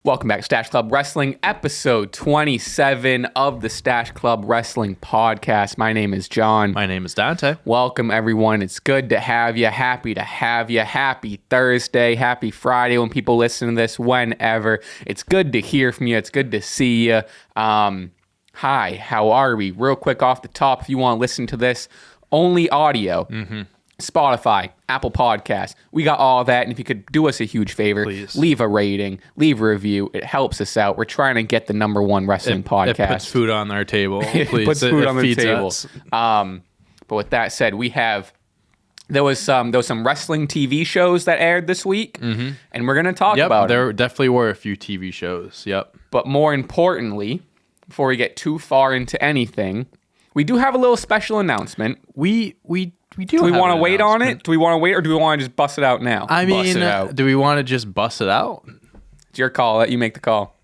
Welcome back to Stache Club Wrestling, episode 27 of the Stache Club Wrestling podcast. My name is John. My name is Dante. Welcome, everyone. It's good to have you. Happy to have you. Happy Thursday. Happy Friday when people listen to this, whenever. It's good to hear from you. It's good to see you. Hi, how are we? Real quick off the top, if you want to listen to this, only audio. Spotify, Apple Podcasts. We got all that. And if you could do us a huge favor, please leave a rating, leave a review. It helps us out. We're trying to get the #1 wrestling podcast. It puts food on our table. Please. It puts food on the table. Us. But with that said, there was some wrestling TV shows that aired this week, and we're going to talk about them. There definitely were a few TV shows. Yep. But more importantly, before we get too far into anything, we do have a little special announcement. Do we want to wait on it? Do we want to wait, or do we want to just bust it out now? I mean, do we want to just bust it out? It's your call. Let you make the call.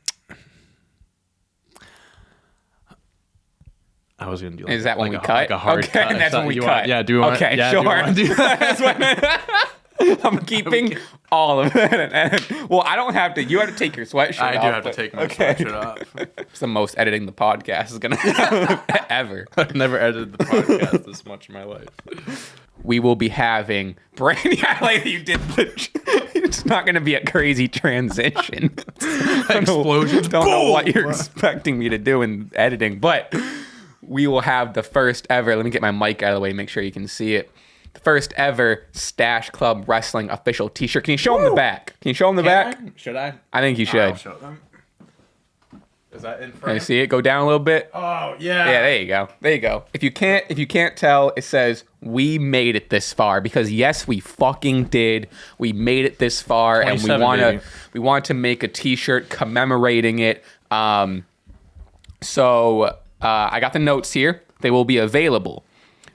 I was going to do Is that when we cut? a hard okay, cut. that's when we cut. Yeah, do you want Okay, yeah, sure. Do you want to do that? I'm keeping all of it. Well, I don't have to. You have to take your sweatshirt off. I do have to take my sweatshirt off. It's the most editing the podcast is going to ever. I've never edited the podcast this much in my life. We will be having Brandy. I like that you did. It's not going to be a crazy transition. Explosion. Don't know what you're expecting me to do in editing, but we will have the first ever. Let me get my mic out of the way. Make sure you can see it. The first ever Stache Club Wrestling official T-shirt. Can you show them the back? Can you show them the back? Should I? I think you should. I'll show them. Is that in front? Can you see it? Go down a little bit. Oh yeah. Yeah, there you go. There you go. If you can't tell, it says we made it this far, because yes, we fucking did. We made it this far, and we want to make a T-shirt commemorating it. So I got the notes here. They will be available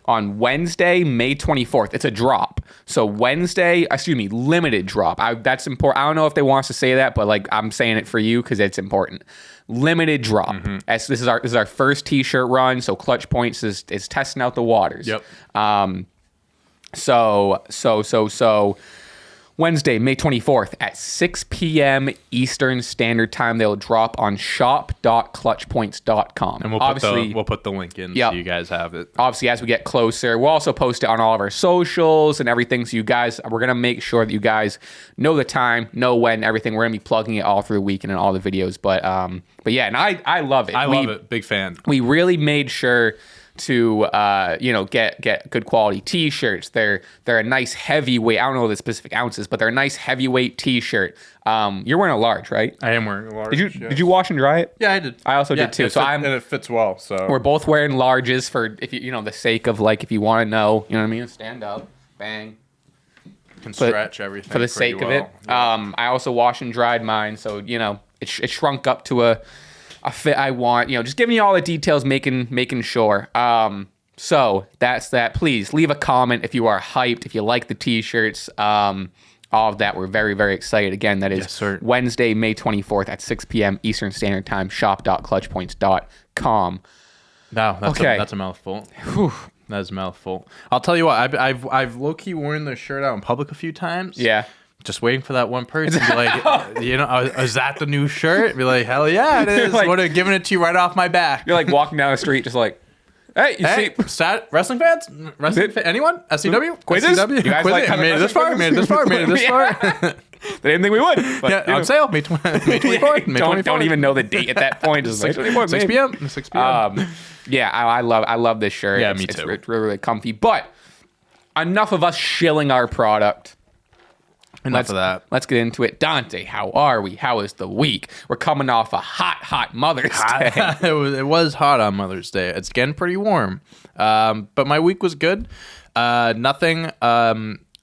on Wednesday, May 24th. It's a drop. So limited drop. That's important. I don't know if they want us to say that, but like I'm saying it for you because it's important. Limited drop. As this is our first T-shirt run, so ClutchPoints is testing out the waters. Yep. So Wednesday, May 24th at 6 p.m. Eastern Standard Time. They'll drop on shop.clutchpoints.com. And we'll put the link in so you guys have it. Obviously, as we get closer, we'll also post it on all of our socials and everything. So we're going to make sure that you guys know the time, know when, everything. We're going to be plugging it all through the weekend and all the videos. But yeah, and I love it. I love it. Big fan. We really made sure to get good quality T-shirts. They're a nice heavyweight. I don't know the specific ounces, but they're a nice heavyweight T-shirt. You're wearing a large, right? I am wearing a large. Did you wash and dry it? Yeah, I did. I also did too. And it fits well. So we're both wearing larges for if you the sake of like if you want to know, you know what I mean. Stand up, bang. Can stretch everything for the sake of it. Yeah. I also washed and dried mine, so it shrunk up to a fit I want, just giving you all the details, making sure. So that's that. Please leave a comment if you are hyped, if you like the T-shirts, all of that. We're very, very excited. Again, that is Wednesday, May 24th at 6 p.m. Eastern Standard Time, shop.clutchpoints.com. Wow, that's a mouthful. Whew. That is a mouthful. I'll tell you what, I've low-key worn the shirt out in public a few times. Yeah. Just waiting for that one person to be like, is that the new shirt? Be like, hell yeah, it is. Would have given it to you right off my back. You're like walking down the street, just like, hey, see, wrestling fans? Anyone? SCW? Quizzes? SCW? You guys Quizzes? like made it this far? Made it this far? Made it this far? They didn't think we would. But, yeah, on sale. May 24th. Don't even know the date at that point. Just 6 p.m. 6 p.m. Yeah, I love this shirt. Yeah, me too. It's really, really comfy. But enough of us shilling our product. Enough of that. Let's get into it. Dante, how are we? How is the week? We're coming off a hot Mother's Day. It was hot on Mother's Day. It's getting pretty warm. But my week was good. Nothing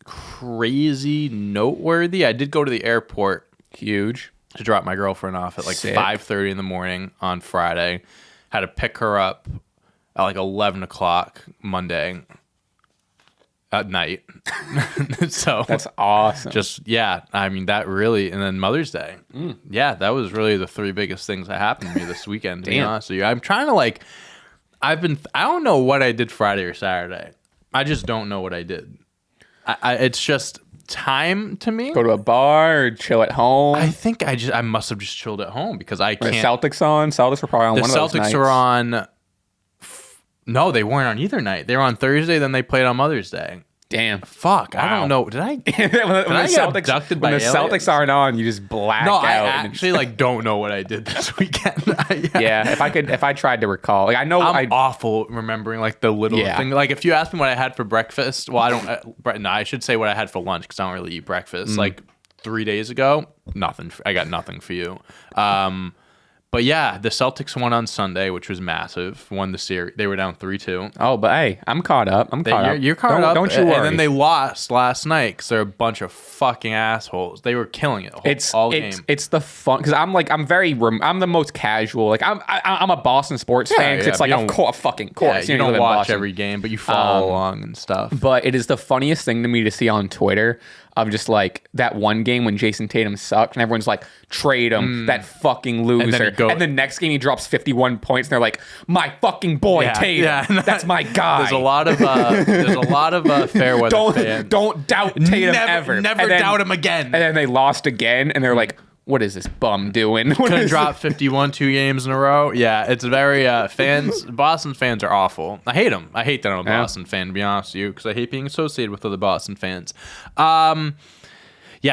crazy noteworthy. I did go to the airport. Huge. To drop my girlfriend off at like 5:30 in the morning on Friday. Had to pick her up at like 11 o'clock Monday. At night. So that's awesome. I mean that really, and then Mother's Day. Yeah, that was really the three biggest things that happened to me this weekend, to be honest with you. I'm trying to I don't know what I did Friday or Saturday. I just don't know what I did. It's just time to me. Go to a bar or chill at home. I think I must have just chilled at home because I can't. The Celtics on. Celtics were probably on one of those nights. The Celtics were on. No, they weren't on either night. They were on Thursday. Then they played on Mother's Day. Damn. Fuck. Wow. I don't know. Did I? when the Celtics aren't on, you just black out. I actually don't know what I did this weekend. Yeah. If I tried to recall, like I know I'm awful remembering like the little thing. Like if you ask me what I had for breakfast, well, I don't. No, I should say what I had for lunch because I don't really eat breakfast. Like 3 days ago, nothing. I got nothing for you. But yeah, the Celtics won on Sunday, which was massive. Won the series. They were down 3-2. Oh, but hey, I'm caught up. You're caught up. Don't you worry. And then they lost last night because they're a bunch of fucking assholes. They were killing it all game. It's the fun because I'm the most casual. Like I'm a Boston sports fan. It's like of course. Yeah, you don't watch every game, but you follow along and stuff. But it is the funniest thing to me to see on Twitter. Of just like that one game when Jason Tatum sucked and everyone's like, trade him, that fucking loser. And the next game he drops 51 points and they're like, my fucking boy Tatum. That's my guy. There's a lot of fair weather fans. Don't doubt Tatum ever. Never doubt him again. And then they lost again and they're like, what is this bum doing? Couldn't drop 51 2 games in a row. Yeah, it's very Boston fans are awful. I hate them. I hate that I'm a Boston fan, to be honest with you, because I hate being associated with other Boston fans. Yeah,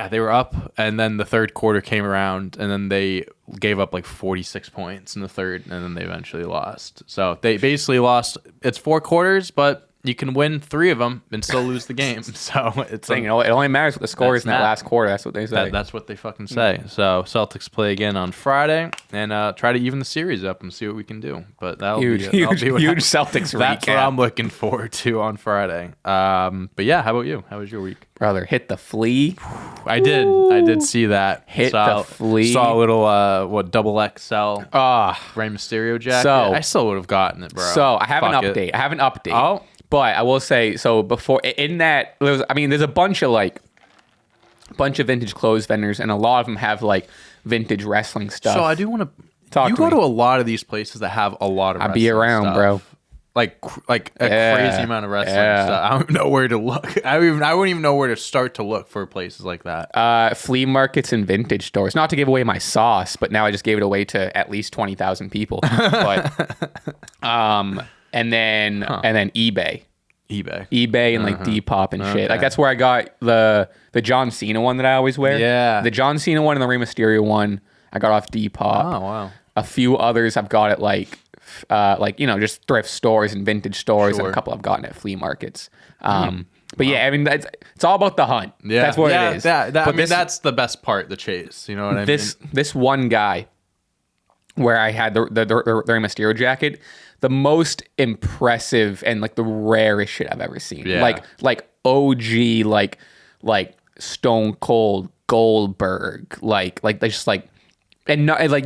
they were up, and then the third quarter came around, and then they gave up like 46 points in the third, and then they eventually lost. So they basically lost. It's 4 quarters, but you can win 3 of them and still lose the game. So it's it only matters what the score is in that last quarter. That's what they say. That's what they fucking say. So Celtics play again on Friday and try to even the series up and see what we can do. But that'll be huge Celtics recap. That's what I'm looking forward to on Friday. But yeah, how about you? How was your week? Brother, hit the Flea. I did see that. The Flea. Saw a little double XL Rey Mysterio jacket. So I still would have gotten it, bro. So I have an update. Oh. But I will say, so before in that, there's a bunch of vintage clothes vendors, and a lot of them have like vintage wrestling stuff. So I do want to talk. You go to a lot of these places that have a lot of. I'll be around, stuff. Bro. Like a crazy amount of wrestling stuff. I don't know where to look. I wouldn't even know where to start to look for places like that. Flea markets and vintage stores. Not to give away my sauce, but now I just gave it away to at least 20,000 people. But and then eBay and like Depop and shit. Like that's where I got the John Cena one that I always wear. Yeah, the John Cena one and the Rey Mysterio one I got off Depop. Oh wow. A few others I've got at just thrift stores and vintage stores, and a couple I've gotten at flea markets. But yeah, I mean it's all about the hunt. Yeah, that's what it is. That's the best part, the chase. You know what I mean? This one guy where I had the Rey Mysterio jacket. The most impressive and like the rarest shit I've ever seen. Yeah. Like OG, like Stone Cold Goldberg, and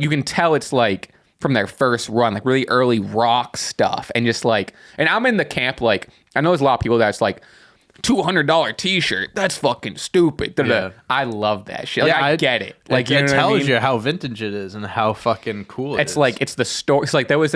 you can tell it's like from their first run, like really early rock stuff, and just like, and I'm in the camp like I know there's a lot of people that's like $200 t-shirt, that's fucking stupid. Yeah. I love that shit. Like, I get it. Like it tells you how vintage it is and how fucking cool it is. It's like it's the story. It's like there was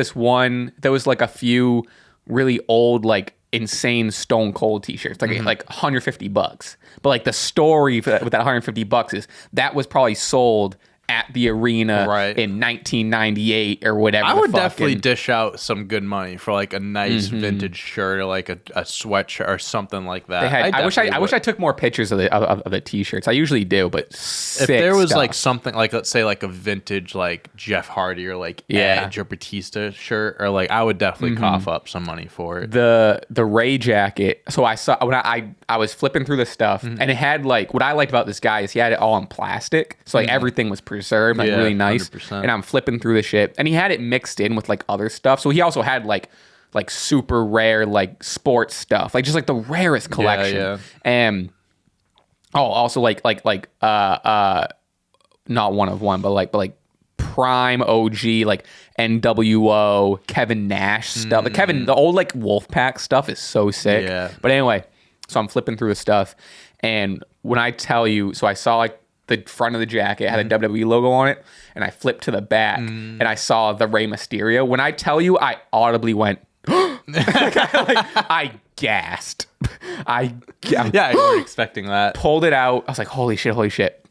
like a few really old like insane Stone Cold t-shirts, like $150. But like the story with that $150 is that was probably sold at the arena in 1998 or whatever. I would definitely dish out some good money for like a nice vintage shirt or like a sweatshirt or something like that. I wish I took more pictures of the t-shirts. I usually do, but if there was like something like, let's say like a vintage like Jeff Hardy or like Edge or Batista shirt, or like I would definitely cough up some money for it. The Ray jacket. So I saw when I was flipping through the stuff, and it had like what I liked about this guy is he had it all in plastic, so like everything was preserved, like really nice. 100%. And I'm flipping through the shit, and he had it mixed in with like other stuff. So he also had like super rare like sports stuff, like just like the rarest collection. Yeah. And also like not one of one, but like prime OG like NWO Kevin Nash stuff. Like the old like Wolfpack stuff is so sick. Yeah. But anyway, so I'm flipping through the stuff, and when I tell you, so I saw like the front of the jacket had a WWE logo on it, and I flipped to the back and I saw the Rey Mysterio. When I tell you, I audibly went, I gasped. Yeah, you weren't expecting that. Pulled it out. I was like, holy shit.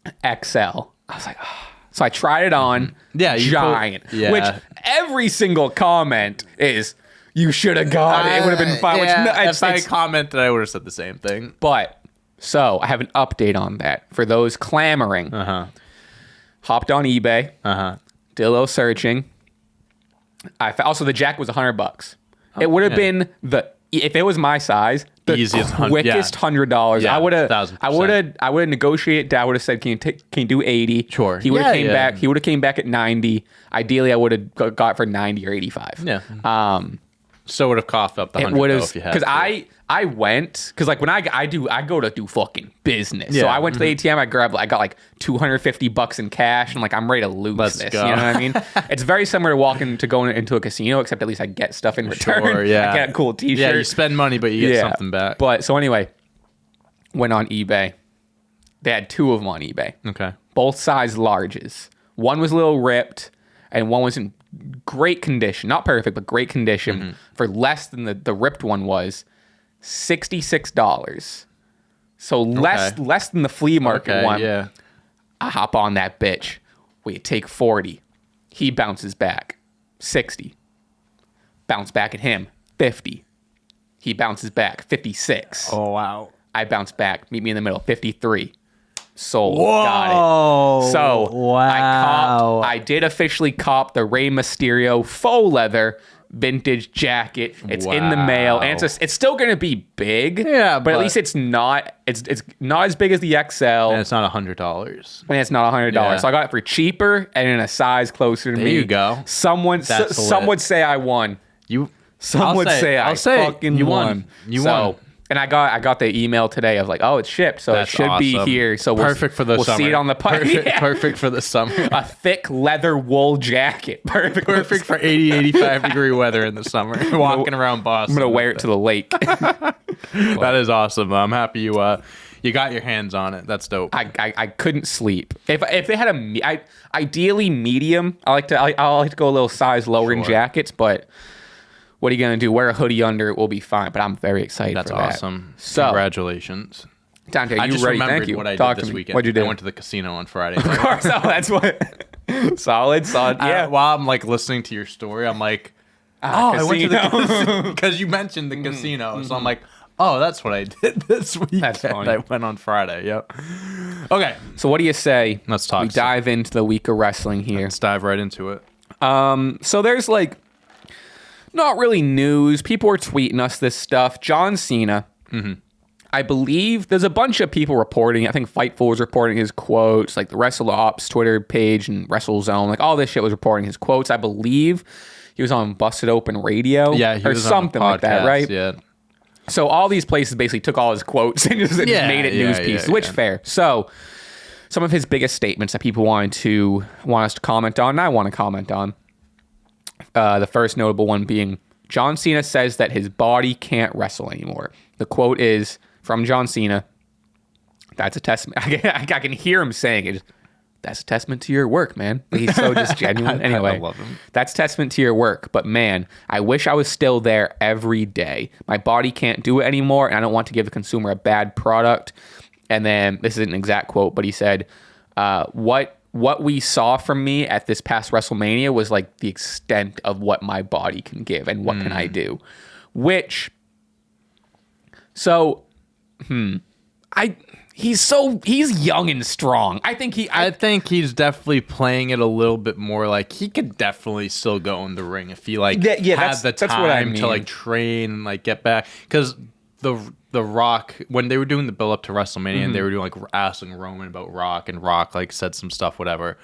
XL. I was like, oh. So I tried it on. Yeah, giant. Which every single comment is, you should have got it. It would have been fine. Yeah, if I commented, I would have said the same thing. But, so I have an update on that. For those clamoring, hopped on eBay, did a little searching. Also, the jacket was $100. It would have been if it was my size, the easiest quickest $100. Yeah, I would have 1000%. negotiated. I would have said, can you do 80? Sure. He would have came back. He would have came back at 90. Ideally, I would have got for 90 or 85. Yeah. So would have coughed up the 100 if you had. Because I went, because like when I go to do fucking business. So I went to the ATM. I got like $250 in cash, and like I'm ready to lose this. Go. You know what I mean? It's very similar to going into a casino, except at least I get stuff in return. Sure, yeah. I get a cool T-shirt. Yeah, you spend money, but you get something back. But so anyway, went on eBay. They had 2 of them on eBay. Okay. Both size larges. One was a little ripped, and one was in great condition. Not perfect, but great condition. For less than the ripped one was $66. So less than the flea market one. Yeah. I hop on that bitch. We take 40. He bounces back. 60. Bounce back at him. 50. He bounces back. 56. Oh, wow. I bounce back. Meet me in the middle. 53. Sold. Whoa. Got it. So wow. I did officially cop the Rey Mysterio faux leather vintage jacket. It's in the mail, and it's still going to be big. Yeah, but at least it's not as big as the XL, and it's not $100. And it's not $100. Yeah. So I got it for cheaper and in a size closer to me. There you go. Some would say I won. Some would say I fucking won. You won. And I got the email today of like, oh, it's shipped, so That's it should be here. So perfect for the we'll summer. see it on the Perfect for the summer. A thick leather wool jacket. Perfect for 80, 85 degree weather in the summer. Walking around Boston. I'm gonna wear it to the lake. That is awesome. I'm happy you got your hands on it. That's dope. I couldn't sleep. If they had ideally medium. I like to go a little size lower in jackets, but. What are you going to do? Wear a hoodie under it. We'll be fine. But I'm very excited for that. That's awesome. So, congratulations. Dante, I just ready? remembered Thank you. what I Talk did this weekend. What'd you do? I went to the casino on Friday. Of course. Oh, that's what. Solid. Yeah. While I'm like listening to your story, I'm like, I went to the casino. Because you mentioned the casino. So I'm like, oh, that's what I did this weekend. That's funny. I went on Friday. Yep. Okay. So what do you say? Let's talk. We dive into the week of wrestling here. Let's dive right into it. So there's like not really news. People are tweeting us this stuff. John Cena. I believe there's a bunch of people reporting. I think Fightful was reporting his quotes, like the Wrestle Ops Twitter page and WrestleZone, like all this shit was reporting his quotes. I believe he was on Busted Open Radio, he or was something on like that, right? Yeah. So all these places basically took all his quotes and just made it news pieces, which fair. So some of his biggest statements that people want us to comment on, and I want to comment on. The first notable one being John Cena says that his body can't wrestle anymore. The quote is from John Cena. That's a testament. I can hear him saying it. That's a testament to your work, man. He's so just genuine. Anyway, I love him. That's testament to your work. But man, I wish I was still there every day. My body can't do it anymore, and I don't want to give the consumer a bad product. And then this is an exact quote, but he said, what we saw from me at this past WrestleMania was like the extent of what my body can give and what can I do. Which, so, he's young and strong. I think he's definitely playing it a little bit more like he could definitely still go in the ring if he like had the time to like train and like get back. Because the Rock, when they were doing the build up to WrestleMania, and they were doing like asking Roman about Rock, and Rock like said some stuff, whatever.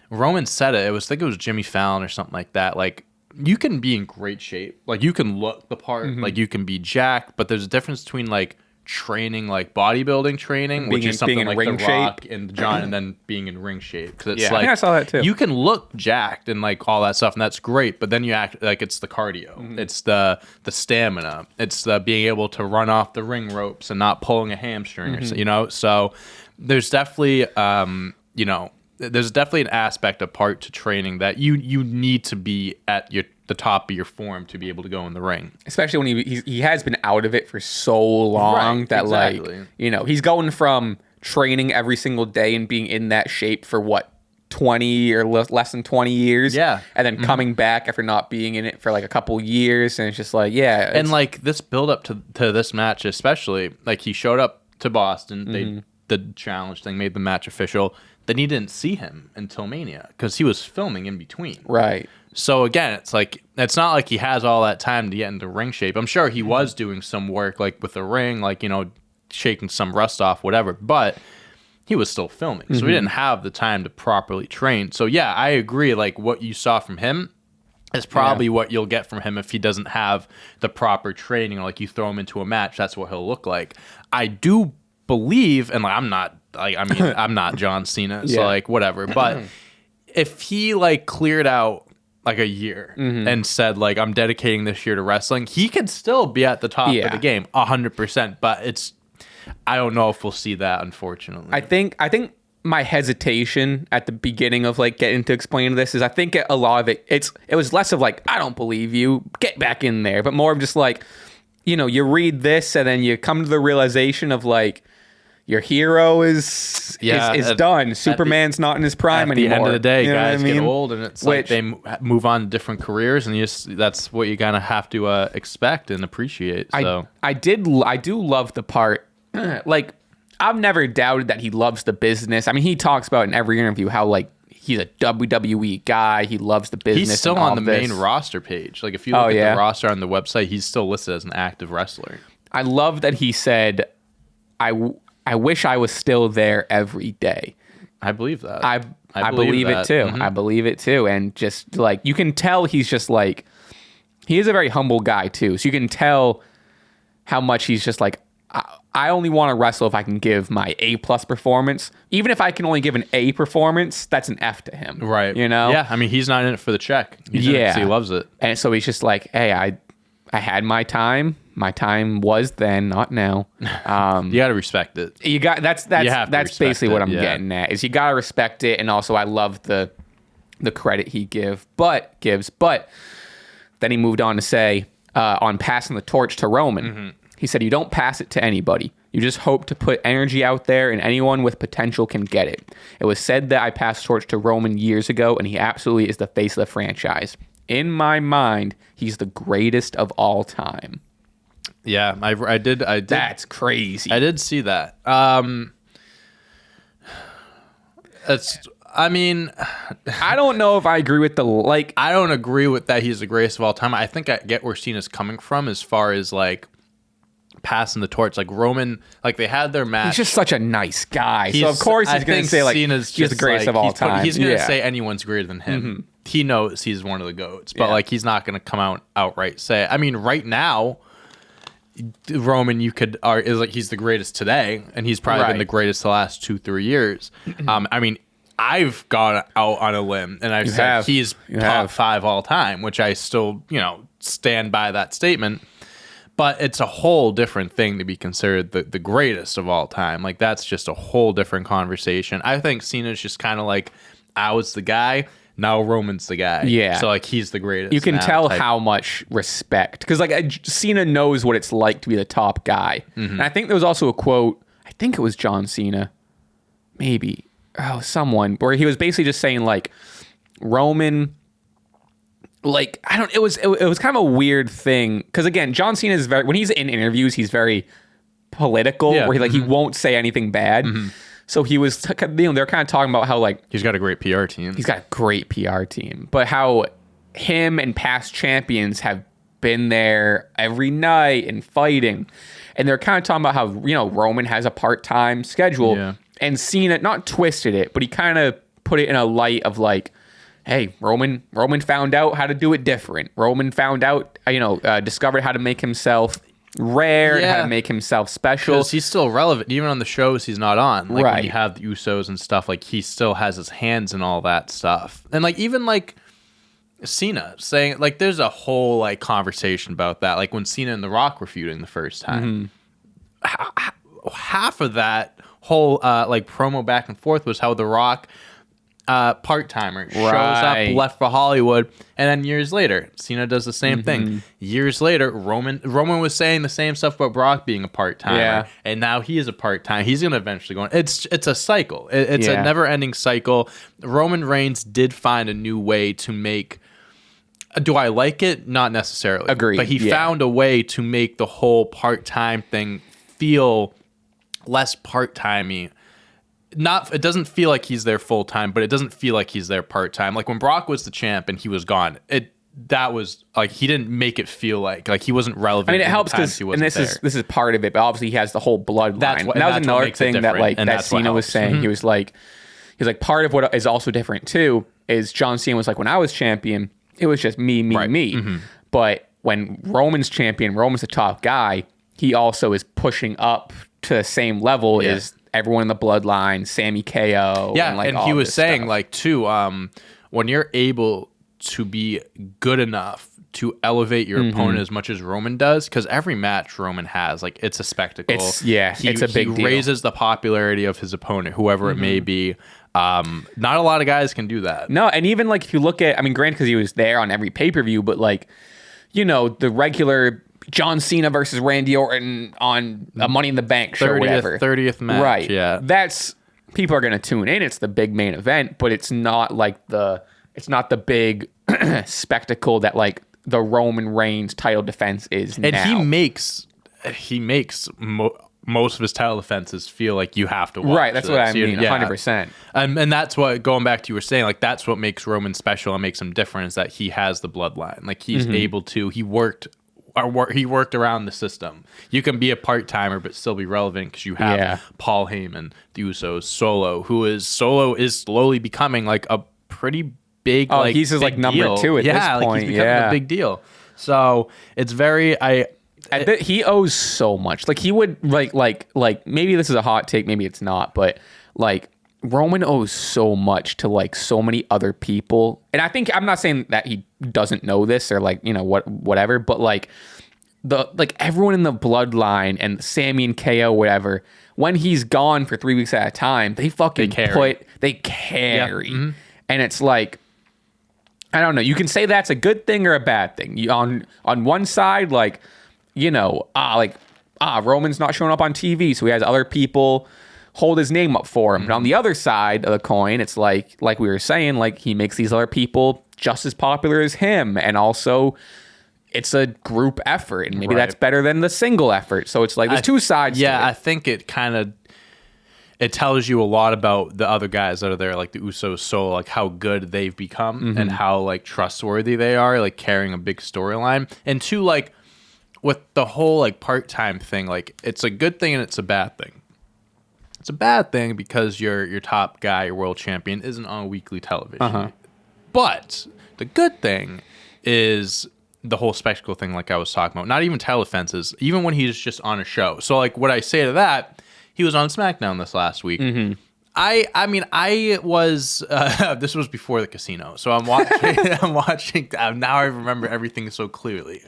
Roman said it. I think it was Jimmy Fallon or something like that. Like, you can be in great shape, like you can look the part, like you can be jacked, but there's a difference between like training, like bodybuilding training, which is something like the Rock and John, and then being in ring shape. Because it's like, I think I saw that too. You can look jacked and like all that stuff, and that's great. But then you act like it's the cardio, it's the stamina, it's the being able to run off the ring ropes and not pulling a hamstring, or so. So there's definitely there's definitely an aspect, a part to training that you need to be at the top of your form to be able to go in the ring. Especially when he has been out of it for so long that exactly. like, you know, he's going from training every single day and being in that shape for what, 20 or less than 20 years. Yeah. And then coming back after not being in it for like a couple years. And it's just like, yeah. And like this build up to this match, especially, like he showed up to Boston. They the challenge thing made the match official. Then you didn't see him until Mania because he was filming in between. Right. So again, it's like, it's not like he has all that time to get into ring shape. I'm sure he was doing some work like with the ring, like, you know, shaking some rust off, whatever, but he was still filming. So he didn't have the time to properly train. So yeah, I agree. Like what you saw from him is probably what you'll get from him if he doesn't have the proper training. Or like you throw him into a match, that's what he'll look like. I do believe, and like I'm not John Cena, so like whatever. But if he like cleared out like a year and said like I'm dedicating this year to wrestling, he could still be at the top of the game 100%. But I don't know if we'll see that, unfortunately. I think my hesitation at the beginning of like getting to explain this is I think a lot of it was less of like, I don't believe you, get back in there, but more of just like, you know, you read this and then you come to the realization of like, your hero is done. Superman's not in his prime anymore. At the end of the day, you know guys what I mean? get old, and it's like they move on to different careers, and that's what you kind of have to expect and appreciate. So I do love the part. Like, I've never doubted that he loves the business. I mean, he talks about in every interview how like he's a WWE guy. He loves the business. He's still on the main roster page. Like if you look at the roster on the website, he's still listed as an active wrestler. I love that he said, I wish I was still there every day. I believe that. I believe it too. I believe it too. And just like, you can tell he's just like, he is a very humble guy too. So you can tell how much he's just like, I only want to wrestle if I can give my A+ performance. Even if I can only give an A performance, that's an F to him. Right. You know? Yeah. I mean, he's not in it for the check. He's in it 'cause he loves it. And so he's just like, hey, I had my time. My time was then, not now. You got to respect it. You got that's basically what I'm getting at. Is you got to respect it, and also I love the credit he gives. But then he moved on to say on passing the torch to Roman, he said, "You don't pass it to anybody. You just hope to put energy out there, and anyone with potential can get it. It was said that I passed the torch to Roman years ago, and he absolutely is the face of the franchise. In my mind, he's the greatest of all time." Yeah, I did. That's crazy. I did see that. I mean, I don't know if I agree with I don't agree with that he's the greatest of all time. I think I get where Cena's coming from as far as like passing the torch. Like Roman, like they had their match. He's just such a nice guy. So of course he's going to say like Cena's he's the greatest of all time. He's going to say anyone's greater than him. He knows he's one of the GOATs, but like he's not going to come outright say it. I mean, right now, Roman, you could is like he's the greatest today, and he's probably been the greatest the last 2-3 years. I mean, I've gone out on a limb and I've said he's top 5 all time, which I still, stand by that statement. But it's a whole different thing to be considered the greatest of all time. Like that's just a whole different conversation. I think Cena's just kind of like, I was the guy. Now Roman's the guy. Yeah. So, like, he's the greatest. You can tell how much respect. Because, like, Cena knows what it's like to be the top guy. And I think there was also a quote, I think it was John Cena. Maybe. Oh, someone. Where he was basically just saying, like, Roman... Like, it was kind of a weird thing. Because, again, John Cena is very... When he's in interviews, he's very political. Yeah. Where he won't say anything bad. So he was, they're kind of talking about how like he's got a great PR team. He's got a great PR team, but how him and past champions have been there every night and fighting, and they're kind of talking about how Roman has a part-time schedule, and Cena not twisted it, but he kind of put it in a light of like, hey, Roman found out how to do it different. Roman found out, discovered how to make himself rare and how to make himself special. Because he's still relevant, even on the shows he's not on. Like when you have the Usos and stuff, like he still has his hands in all that stuff. And like even like Cena saying, like there's a whole like conversation about that. Like when Cena and The Rock were feuding the first time, half of that whole like promo back and forth was how The Rock part-timer, shows up, left for Hollywood, and then years later, Cena does the same thing. Years later, Roman was saying the same stuff about Brock being a part-timer, and now he is a part-time. He's going to eventually go on. It's a cycle. It's a never-ending cycle. Roman Reigns did find a new way to make... Do I like it? Not necessarily. Agreed. But he found a way to make the whole part-time thing feel less part-timey. It doesn't feel like he's there full time, but it doesn't feel like he's there part time. Like when Brock was the champ and he was gone, that was like he didn't make it feel like he wasn't relevant. I mean, it helps because, and this is part of it, but obviously he has the whole bloodline. That was another thing that Cena was saying. He was like part of what is also different too is John Cena was like, when I was champion, it was just me. But when Roman's champion, Roman's the top guy. He also is pushing up to the same level as everyone in the bloodline, Sammy KO. Yeah, and he was saying stuff. Like too, when you're able to be good enough to elevate your opponent as much as Roman does, because every match Roman has, like it's a spectacle. It's a big deal. He raises the popularity of his opponent, whoever it may be. Not a lot of guys can do that. No, and even like if you look at, I mean, granted, because he was there on every pay-per-view, but like, the regular John Cena versus Randy Orton on a Money in the Bank show or whatever. 30th match. Right. Yeah. That's, people are going to tune in. It's the big main event, but it's not like it's not the big spectacle that like the Roman Reigns title defense is now. And he makes most of his title defenses feel like you have to watch. Right. That's what I mean. 100%. And that's what, going back to you were saying, like that's what makes Roman special and makes him different is that he has the bloodline. Like he's able to, he worked around the system. You can be a part-timer but still be relevant because you have Paul Heyman, the Usos, Solo is slowly becoming like a pretty big he's his like number deal. 2 at this point. Like he's becoming a big deal. So it's very he owes so much. Like he would like maybe this is a hot take, maybe it's not, but like Roman owes so much to like so many other people. And I think I'm not saying that he doesn't know this or like, whatever, but like everyone in the bloodline and Sammy and KO, whatever, when he's gone for 3 weeks at a time, they fucking carry. Yeah. And it's like, I don't know. You can say that's a good thing or a bad thing. On one side, like, Roman's not showing up on TV, so he has other people hold his name up for him. But on the other side of the coin, it's like we were saying, like he makes these other people just as popular as him, and also it's a group effort, and maybe that's better than the single effort. So it's like there's two sides. Yeah, to it. I think it tells you a lot about the other guys that are there, like the Usos, Solo, like how good they've become and how like trustworthy they are, like carrying a big storyline. And two, like with the whole like part-time thing, like it's a good thing and it's a bad thing. It's a bad thing because your top guy, your world champion, isn't on weekly television. But the good thing is the whole spectacle thing, like I was talking about. Not even title defenses, even when he's just on a show. So like what I say to that, he was on SmackDown this last week. I was this was before the casino, so I'm watching. Now I remember everything so clearly.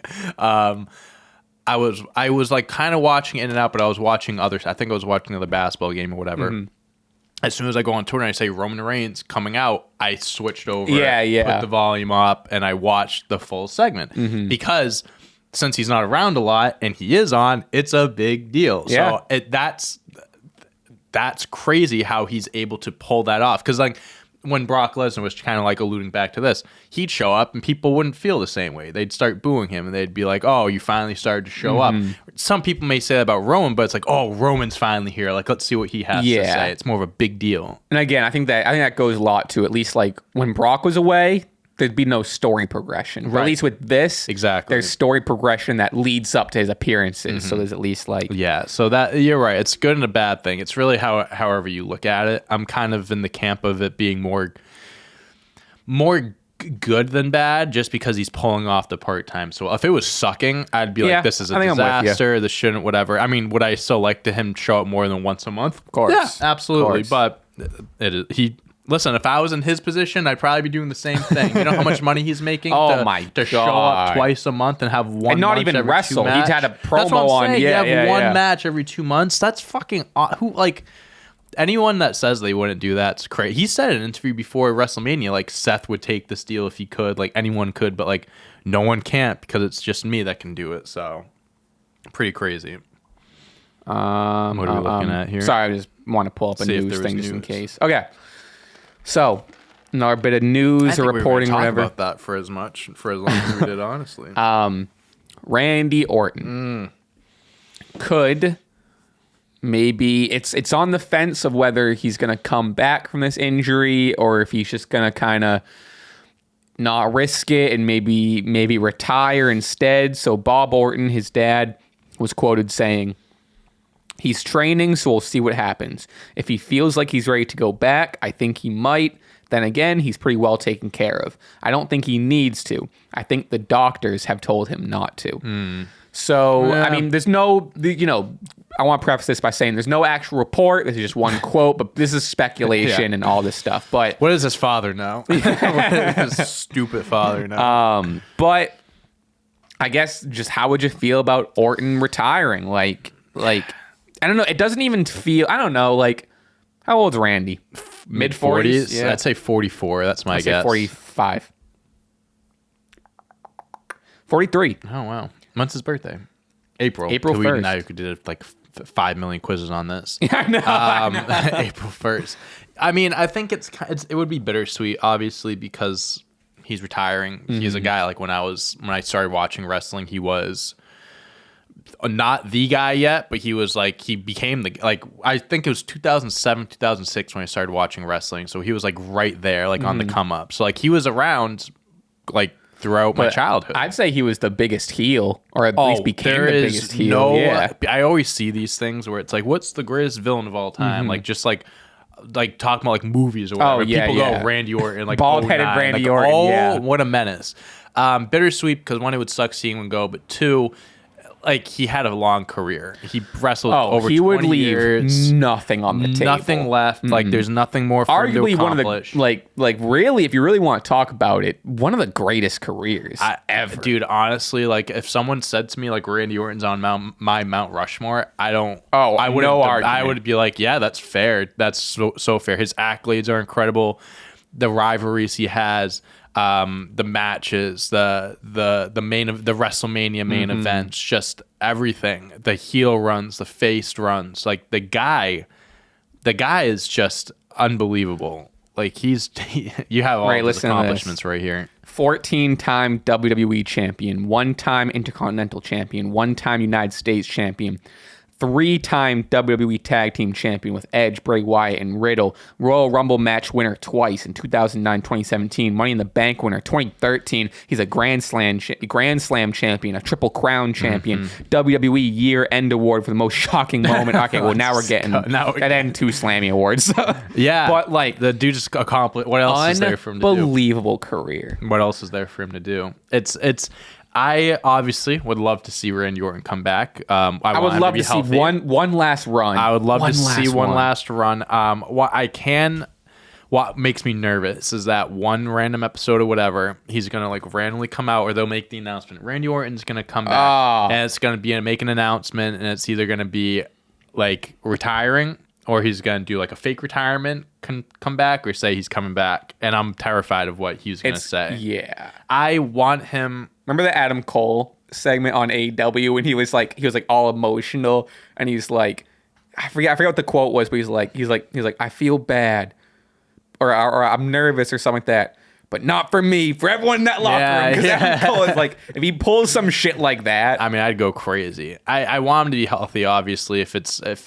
I was like kind of watching in and out, but I was watching others. I think I was watching the basketball game or whatever. As soon as I go on Twitter and I say Roman Reigns coming out, I switched over, put the volume up, and I watched the full segment because since he's not around a lot and he is on, it's a big deal. So that's crazy how he's able to pull that off. Because like when Brock Lesnar was kind of like alluding back to this, he'd show up and people wouldn't feel the same way. They'd start booing him and they'd be like, "Oh, you finally started to show up." Some people may say that about Roman, but it's like, "Oh, Roman's finally here. Like, let's see what he has to say." It's more of a big deal. And again, I think that goes a lot to at least like when Brock was away, there'd be no story progression. Right. At least with this, there's story progression that leads up to his appearances. So there's at least like... Yeah, so that you're right. It's good and a bad thing. It's really however you look at it. I'm kind of in the camp of it being more good than bad just because he's pulling off the part-time. So if it was sucking, I'd be like, this is a disaster. This shouldn't, whatever. I mean, would I still like to him show up more than once a month? Of course. Yeah, absolutely. But listen, if I was in his position, I'd probably be doing the same thing. You know how much money he's making to show up twice a month and have one and not match even every wrestle. 2 match. He's had a promo That's what I'm on. saying. You have one match every 2 months. That's fucking who like. anyone that says they wouldn't do that's crazy. He said in an interview before WrestleMania, like Seth would take this deal if he could, like anyone could, but like no one can't because it's just me that can do it. So pretty crazy. What are we looking at here? Sorry, I just want to pull up a news thing just in case. Okay, so another bit of news or reporting, whatever. About that for as long as we did, honestly. Randy Orton could. Maybe it's on the fence of whether he's going to come back from this injury or if he's just going to kind of not risk it and maybe retire instead. So Bob Orton, his dad, was quoted saying, "He's training, so we'll see what happens. If he feels like he's ready to go back, I think he might. Then again, he's pretty well taken care of. I don't think he needs to. I think the doctors have told him not to." So, yeah. I mean, there's no, I want to preface this by saying there's no actual report. This is just one quote, but this is speculation and all this stuff. But what does his father know? What does his stupid father know? But I guess just how would you feel about Orton retiring? Like I don't know. It doesn't even feel, I don't know, like, how old's Randy? Mid-40s? Yeah. I'd say 44. That's my guess. 45. 43. Oh, wow. When's his birthday? April 1st. Now you could do like 5 million quizzes on this. Yeah, I know. April 1st. I mean, I think it would be bittersweet, obviously, because he's retiring. Mm-hmm. He's a guy, like when I started watching wrestling, he was not the guy yet, but he was like, he became I think it was 2007, 2006 when I started watching wrestling. So he was like right there, like on the come up. So like he was around like throughout my childhood. I'd say he was the biggest heel, or at least became the biggest heel. I always see these things where it's like, what's the greatest villain of all time? Like just like talking about like movies or whatever. People go Randy Orton, like bald-headed Randy Orton. What a menace. Bittersweet because one, it would suck seeing him go, but two, like he had a long career. He wrestled over 20 years. Nothing on the table. Nothing left. Mm-hmm. Like there's nothing more for him to accomplish. One of the like really, if you really want to talk about it, one of the greatest careers ever. Dude, honestly, like if someone said to me like Randy Orton's on my Mount Rushmore, I would be like, yeah, that's fair. That's so fair. His accolades are incredible. The rivalries he has. The matches, the WrestleMania main events, just everything. The heel runs, the face runs. Like the guy is just unbelievable. Like you have all his accomplishments right here. 14-time WWE champion, 1-time Intercontinental champion, 1-time United States champion, 3-time WWE Tag Team Champion with Edge, Bray Wyatt, and Riddle. Royal Rumble match winner twice in 2009, 2017. Money in the Bank winner 2013. He's a Grand Slam champion, a Triple Crown champion. WWE Year End Award for the most shocking moment. Okay, well now we're getting that end 2 Slammy awards. Yeah, but like the dude just accomplished. What else is there for him to do? Unbelievable career. What else is there for him to do? I obviously would love to see Randy Orton come back. I would love to see one last run. I would love to see one last run. What makes me nervous is that one random episode or whatever, he's gonna like randomly come out, or they'll make the announcement. Randy Orton's gonna come back, and it's gonna make an announcement, and it's either gonna be like retiring, or he's gonna do like a fake retirement, come back, or say he's coming back. And I'm terrified of what he's gonna say. Yeah, I want him. Remember the Adam Cole segment on AEW when he was like all emotional, and he's like, I forget what the quote was, but he's like I feel bad, or I'm nervous or something like that, but not for me, for everyone in that locker room. Because Adam Cole is like, if he pulls some shit like that, I mean, I'd go crazy. I want him to be healthy. Obviously, if it's as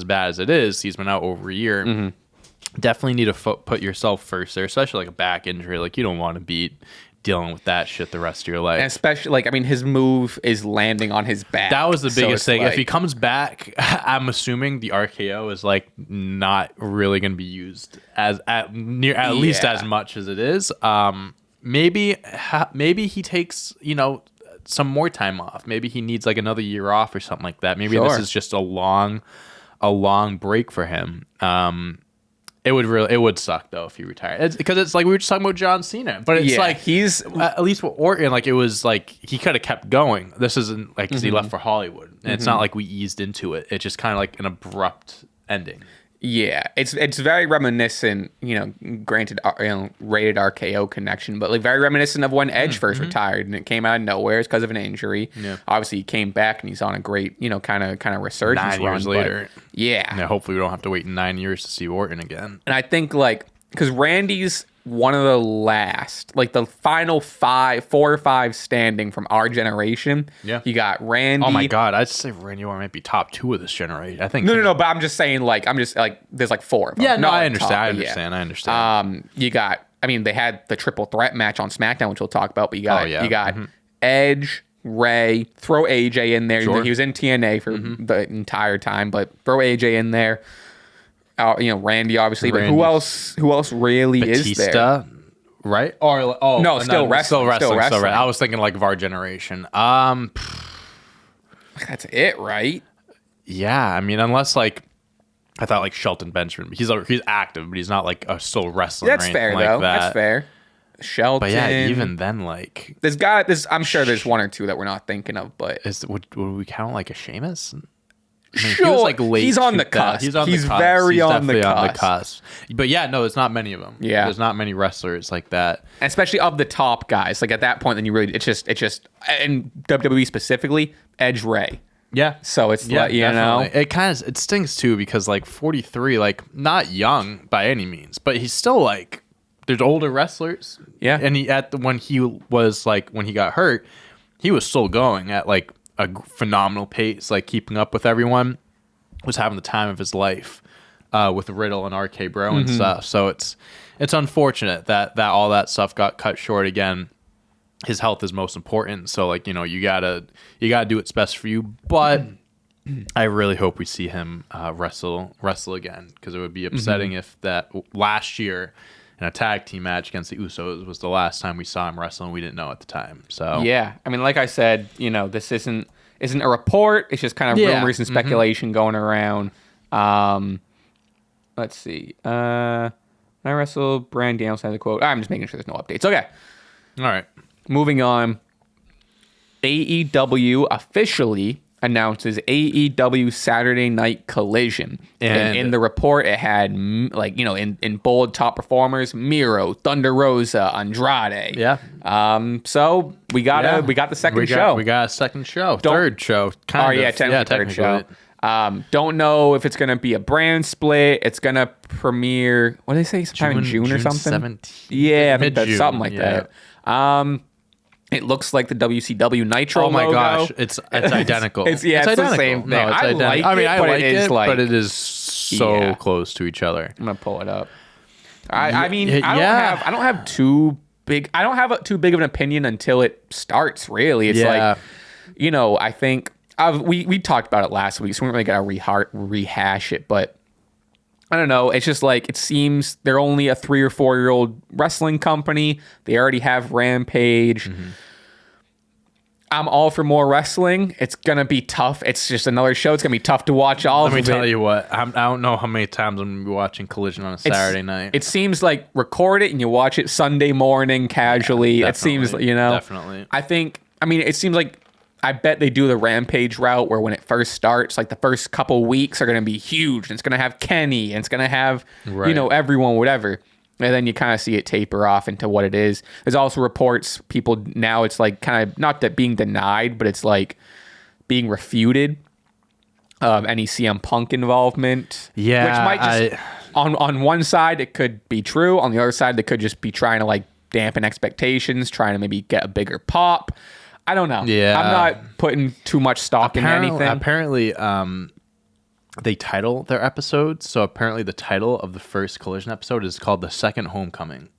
bad as it is, he's been out over a year. Mm-hmm. Definitely need to put yourself first there, especially like a back injury. Like you don't want to be dealing with that shit the rest of your life. And especially, like, I mean, his move is landing on his back. That was the biggest thing. Like, if he comes back, I'm assuming the RKO is like not really going to be used at least as much as it is. Maybe he takes, some more time off. Maybe he needs like another year off or something like that. Maybe this is just a long break for him. It would suck though if he retired. Because it's like we were just talking about John Cena, but it's like he's at least with Orton, like it was like he could have kept going. This isn't like because he left for Hollywood, and it's not like we eased into it. It's just kind of like an abrupt ending. Yeah, it's very reminiscent, granted, rated RKO connection, but like very reminiscent of when Edge first retired, and it came out of nowhere. It's because of an injury. Yeah. Obviously, he came back and he's on a great, kind of resurgence 9 years run, later. Yeah. Yeah. Hopefully, we don't have to wait 9 years to see Orton again. And I think because Randy's one of the last, like the final 4 or 5 standing from our generation. Yeah. You got Randy. Oh my God, I'd say Randy Orton might be top 2 of this generation. I think. No. But I'm just saying, there's 4 of them. Yeah, no, Not I like understand. top, I understand. You got. They had the triple threat match on SmackDown, which we'll talk about. But you got Edge, Ray, throw AJ in there. Sure. He was in TNA for the entire time, but throw AJ in there. Randy obviously, but who else really is there? Batista, right? Or no, still wrestling. I was thinking of our generation. That's it, right? Yeah, unless I thought Shelton Benjamin. He's active, but he's not still wrestling. That's fair though. That. That's fair. Shelton. But yeah, even then, I'm sure there's 1 or 2 that we're not thinking of. But would we count a Sheamus? Sure, he was late. He's on the cusp. He's on the cusp. Very he's on the cusp. On the cusp. But yeah, no, there's not many of them. Yeah, there's not many wrestlers like that, and especially of the top guys. At that point, then it's just in WWE specifically, Edge, Ray. Yeah. So it's it stings too because 43, not young by any means, but he's still there's older wrestlers. Yeah. And when he got hurt, he was still going at a phenomenal pace, keeping up with everyone, was having the time of his life with Riddle and RK Bro and stuff. So it's unfortunate that all that stuff got cut short again. His health is most important. So you gotta do what's best for you. But I really hope we see him wrestle again, because it would be upsetting if that last year in a tag team match against the Usos was the last time we saw him wrestle, and we didn't know at the time. So yeah, like I said, this isn't a report. It's just kind of rumors and speculation going around. Let's see. I wrestled Brand Danielson has a quote. I'm just making sure there's no updates. Okay. All right. Moving on. AEW officially announces AEW Saturday Night Collision. And in the report, it had, in bold top performers, Miro, Thunder Rosa, Andrade. Yeah. So we got the second show. We got a second show. Third show. Technically third show. Don't know if it's going to be a brand split. It's going to premiere, what did they say, sometime in June or something? 17th. Yeah, I think that's something like that. It looks like the WCW Nitro logo. Oh my gosh, it's identical. It's identical. The same thing. No, I like it, but it is so close to each other. I'm gonna pull it up. I don't have too big of an opinion until it starts. Really, it's I think we talked about it last week, so we weren't really gonna rehash it, but. I don't know. It's just it seems they're only a 3 or 4 year old wrestling company. They already have Rampage. I'm all for more wrestling. It's going to be tough. It's just another show. It's going to be tough to watch all of it. Let me tell you what. I don't know how many times I'm going to be watching Collision on a Saturday night. It seems like record it and you watch it Sunday morning casually. Yeah, it seems, Definitely. It seems like I bet they do the Rampage route where when it first starts, the first couple weeks are going to be huge. And it's going to have Kenny and it's going to have, everyone, whatever. And then you kind of see it taper off into what it is. There's also reports people now it's kind of not that being denied, but it's being refuted of any CM Punk involvement. Yeah. Which might just, on one side, it could be true. On the other side, they could just be trying to dampen expectations, trying to maybe get a bigger pop. I don't know. Yeah. I'm not putting too much stock in anything. Apparently, they title their episodes. So apparently the title of the first Collision episode is called The Second Homecoming.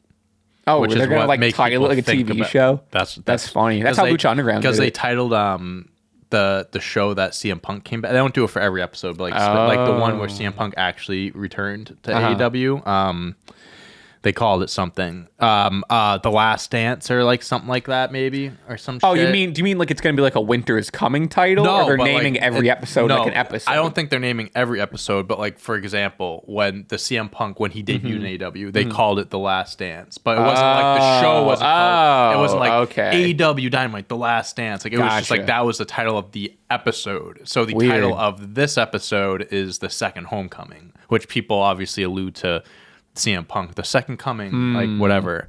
Oh, which they're going to title it like a TV show? That's funny. That's how Lucha Underground did it. Because they titled the show that CM Punk came back. They don't do it for every episode, but the one where CM Punk actually returned to AEW. They called it something. The Last Dance or like something like that, maybe, or some shit. Oh, do you mean like it's going to be like a Winter is Coming title? No, or they're but naming every episode like an episode? I don't think they're naming every episode, but like, for example, when the CM Punk, when he debuted in AEW, they called it The Last Dance. But it wasn't like the show wasn't called. It wasn't like AEW Dynamite, The Last Dance. Like, it was just like that was the title of the episode. So the title of this episode is The Second Homecoming, which people obviously allude to CM Punk, the second coming, like whatever,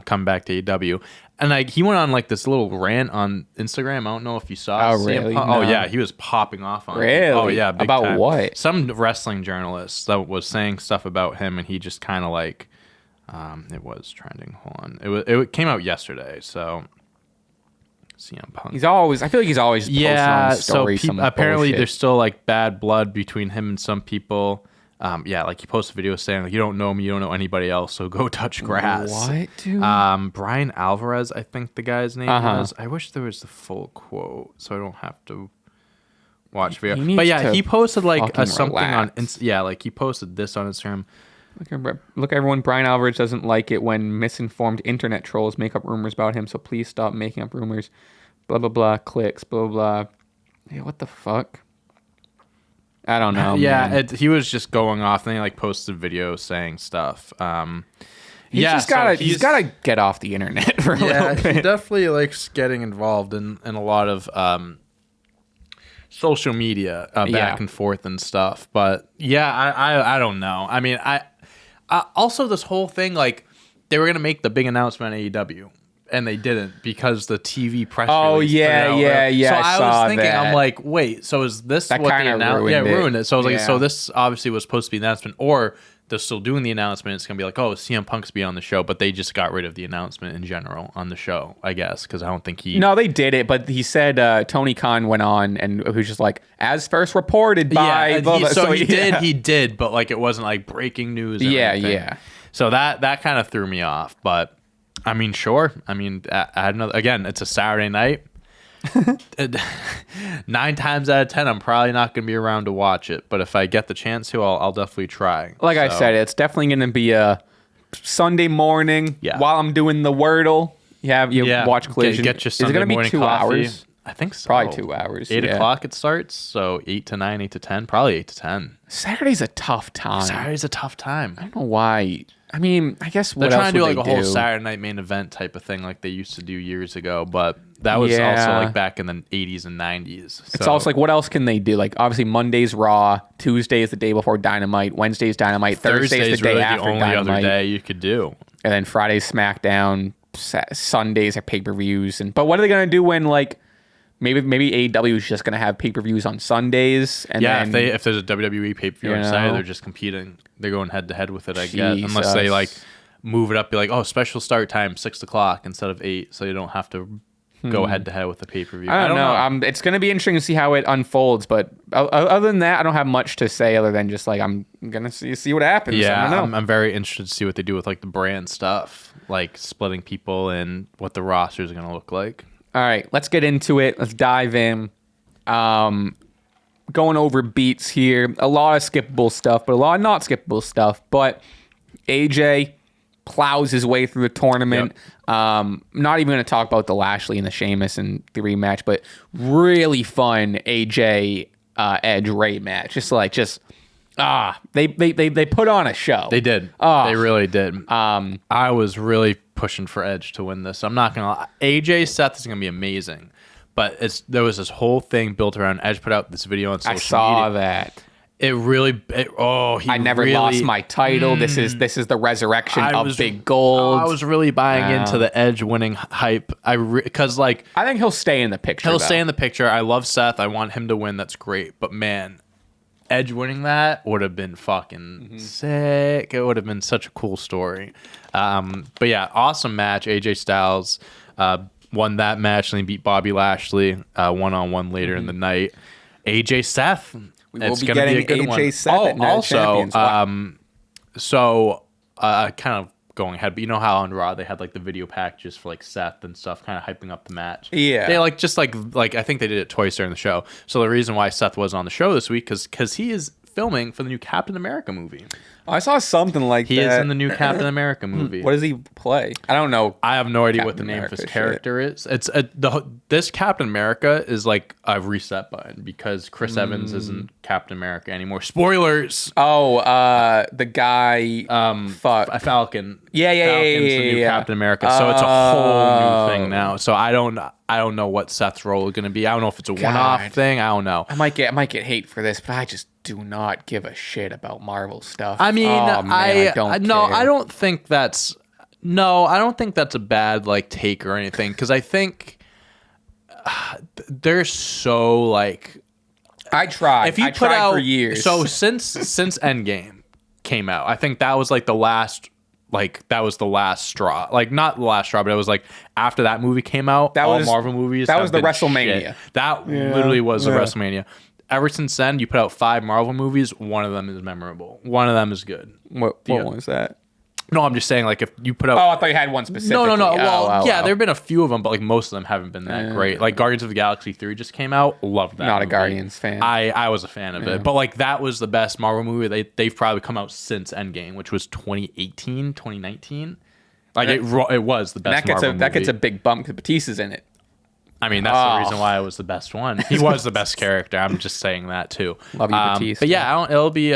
come back to AEW. And like he went on like this little rant on Instagram. I don't know if you saw. Oh, really? No. Oh yeah, he was popping off on. Really? Oh yeah. Big about time. What? Some wrestling journalist that was saying stuff about him, and he just kind of like, it was trending. Hold on, it came out yesterday. So CM Punk. I feel like he's always posting on stories. So apparently there's still like bad blood between him and some people. Like he posted a video saying like, you don't know me, you don't know anybody else, so go touch grass. What, dude? Brian Alvarez, I think the guy's name was. I wish there was the full quote so I don't have to watch video. But yeah, he posted like something on like he posted this on Instagram. Look, everyone, Brian Alvarez doesn't like it when misinformed internet trolls make up rumors about him, so please stop making up rumors. Blah, blah, blah, clicks, blah, blah, blah. Yeah, what the fuck? I don't know. Yeah, he was just going off, and he like posted videos saying stuff. He's gotta get off the internet for a little bit. He definitely likes getting involved in a lot of social media back and forth and stuff. But yeah, I don't know. I mean, I also this whole thing, like they were gonna make the big announcement on AEW. And they didn't because the TV press release. Oh, yeah. So I was thinking, I'm like, wait, so is this that what they announced? Yeah, ruined it. So I was like, so this obviously was supposed to be the announcement, or they're still doing the announcement. It's going to be like, oh, CM Punk's be on the show, but they just got rid of the announcement in general on the show, I guess, because I don't think he... No, they did it, but he said Tony Khan went on and he was just like, as first reported by... Yeah, he did, but like it wasn't like breaking news or anything. Yeah. So that kind of threw me off, but... I mean, sure. I mean, again, it's a Saturday night. 9 times out of 10, I'm probably not going to be around to watch it. But if I get the chance to, I'll definitely try. I said, it's definitely going to be a Sunday morning while I'm doing the Wordle. You watch Collision. Get your Sunday morning coffee. Is it going to be 2 hours? I think so. Probably 2 hours. 8 o'clock it starts, so 8 to 9, 8 to 10, probably 8 to 10. Saturday's a tough time. I don't know why. I mean, I guess they're trying to do like a whole Saturday night main event type of thing like they used to do years ago, but that was also like back in the 80s and 90s. So. It's also like, what else can they do? Like, obviously, Monday's Raw, Tuesday is the day before Dynamite, Wednesday's Dynamite, Thursday's the day after Dynamite. The only other day you could do. And then Friday's SmackDown, Sundays are pay-per-views. But what are they going to do when, like, maybe AEW is just going to have pay-per-views on Sundays? And then, if there's a WWE pay-per-view on Saturday, they're just competing. They're going head-to-head with it, I guess. Unless they, like, move it up, be like, oh, special start time, 6 o'clock instead of 8, so you don't have to go head-to-head with the pay-per-view. I don't know. It's going to be interesting to see how it unfolds, but other than that, I don't have much to say other than just, like, I'm going to see what happens. Yeah, I'm very interested to see what they do with, like, the brand stuff, like splitting people and what the rosters are going to look like. All right, let's get into it. Let's dive in. Going over beats here. A lot of skippable stuff, but a lot of not skippable stuff. But AJ plows his way through the tournament. Yep. Not even going to talk about the Lashley and the Sheamus and the rematch, but really fun AJ Edge Ray match. They put on a show. They did. They really did. I was really pushing for Edge to win this. I'm not gonna lie. AJ Seth is gonna be amazing, but there was this whole thing built around Edge put out this video on social media. I saw that. I never lost my title. This is the resurrection of Big Gold. I was really buying into the Edge winning hype. Because I think he'll stay in the picture. He'll stay in the picture. I love Seth. I want him to win. That's great. But man, Edge winning that would have been fucking sick. It would have been such a cool story. But yeah, awesome match. AJ Styles won that match and he beat Bobby Lashley one-on-one later in the night. AJ Seth. It's going to be a good AJ one. Seth at Night Champions. Kind of going ahead, but you know how on Raw they had like the video packages for like Seth and stuff, kind of hyping up the match. Yeah, they like I think they did it twice during the show. So the reason why Seth wasn't on the show this week because he is filming for the new Captain America movie. I saw something like He that. is in the new Captain America movie. What does he play? I don't know. I have no idea Captain what the name America of his character is. It's this Captain America is like a reset button because Chris Evans isn't Captain America anymore. Spoilers. Oh, the guy. Fuck. Falcon. Yeah. Falcon's the new Captain America. So it's a whole new thing now. So I don't know what Seth's role is going to be. I don't know if it's a one-off thing. I don't know. I might get hate for this, but I just do not give a shit about Marvel stuff. I mean, I don't think that's a bad like take or anything because I think they're so like. I tried. If you I put tried out for years. So since Endgame came out, I think that was like the last. Like that was the last straw. Like not the last straw, but it was like after that movie came out, all Marvel movies. That was the WrestleMania. Shit. That literally was the WrestleMania. Ever since then, you put out 5 Marvel movies. One of them is memorable. One of them is good. What one was that? No, I'm just saying, like, if you put out... Oh, I thought you had one specific. No. Well, there have been a few of them, but, like, most of them haven't been that great. Like, Guardians of the Galaxy 3 just came out. Loved that Not movie. a Guardians fan. I was a fan of it. But, like, that was the best Marvel movie. They've probably come out since Endgame, which was 2018, 2019. Like, it was the best Marvel movie. That gets a big bump because Batista's in it. I mean, that's the reason why it was the best one. He was the best character. I'm just saying that too. Love you, Batista. But yeah, it'll be.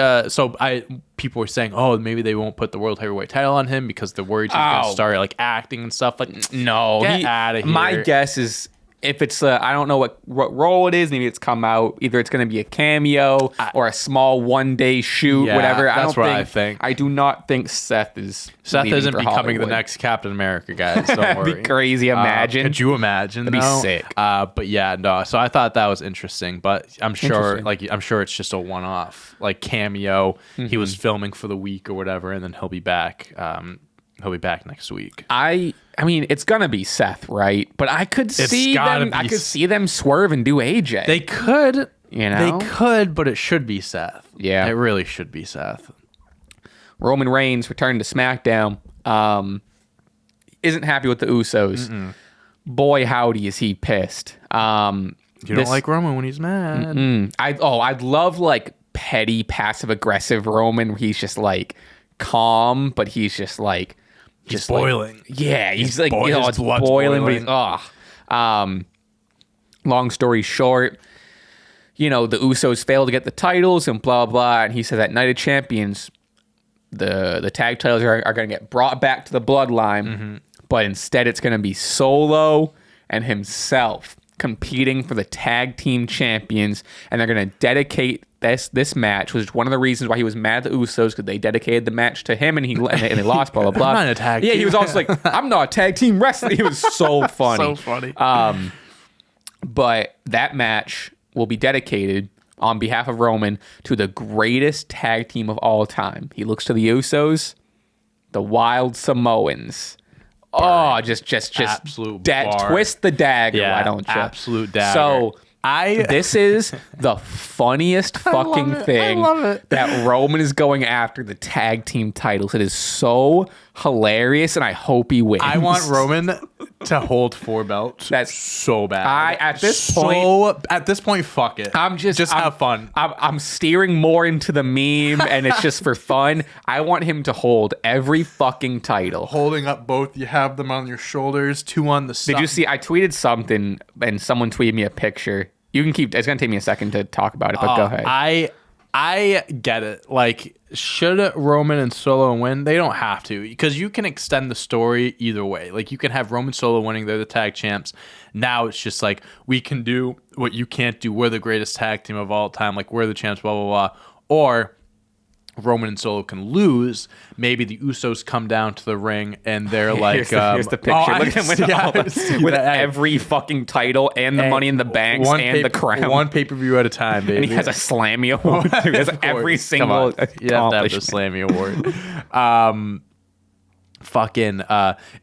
People were saying, oh, maybe they won't put the world heavyweight title on him because they're worried he's going to start like acting and stuff. Like, no, get out of here. My guess is if it's I don't know what role it is. Maybe it's come out. Either it's going to be a cameo or a small one-day shoot, whatever. That's what I think. I do not think Seth isn't becoming Hollywood. the next Captain America, guys. Don't worry. That'd be crazy. Imagine. Could you imagine? That'd be sick. But yeah, no. So I thought that was interesting. But I'm sure it's just a one-off, like cameo. Mm-hmm. He was filming for the week or whatever, and then he'll be back. He'll be back next week. I mean, it's gonna be Seth, right? But I could see them swerve and do AJ. They could, They could, but it should be Seth. Yeah, it really should be Seth. Roman Reigns returned to SmackDown. Isn't happy with the Usos. Mm-mm. Boy, howdy, is he pissed. You don't like Roman when he's mad. I'd love like petty, passive aggressive Roman where he's just like calm, but he's just like. He's boiling. Like, yeah, he's like, it's boiling. But he's, long story short, the Usos failed to get the titles and blah, blah. And he said that Night of Champions, the tag titles are going to get brought back to the Bloodline, but instead it's going to be Solo and himself competing for the tag team champions. And they're going to dedicate this match, which is one of the reasons why he was mad at the Usos, because they dedicated the match to him and they lost, blah, blah, blah. I'm not a tag team. Yeah, he was also like, I'm not a tag team wrestler. He was so funny. So funny. But that match will be dedicated on behalf of Roman to the greatest tag team of all time. He looks to the Usos, the Wild Samoans. Oh, just absolute twist the dagger. Yeah, why don't you? Absolute dagger. So this is the funniest fucking thing that Roman is going after the tag team titles. It is so hilarious, and I hope he wins. I want Roman to hold 4 belts. That's so bad. At this point, fuck it. I'm have fun. I'm steering more into the meme, and it's just for fun. I want him to hold every fucking title. Holding up both, you have them on your shoulders, 2 on the side. Did you see? I tweeted something, and someone tweeted me a picture. You can keep. It's gonna take me a second to talk about it, but go ahead. I get it. Like, should Roman and Solo win? They don't have to, because you can extend the story either way. Like, you can have Roman Solo winning. They're the tag champs. Now it's just like, we can do what you can't do. We're the greatest tag team of all time. Like, we're the champs, blah, blah, blah. Or Roman and Solo can lose. Maybe the Usos come down to the ring and they're like, here's the picture. Look at him with every fucking title and the Money in the Bank and the crown. One pay-per-view at a time, baby. And he has a Slammy award. He has every single you have to have the Slammy award.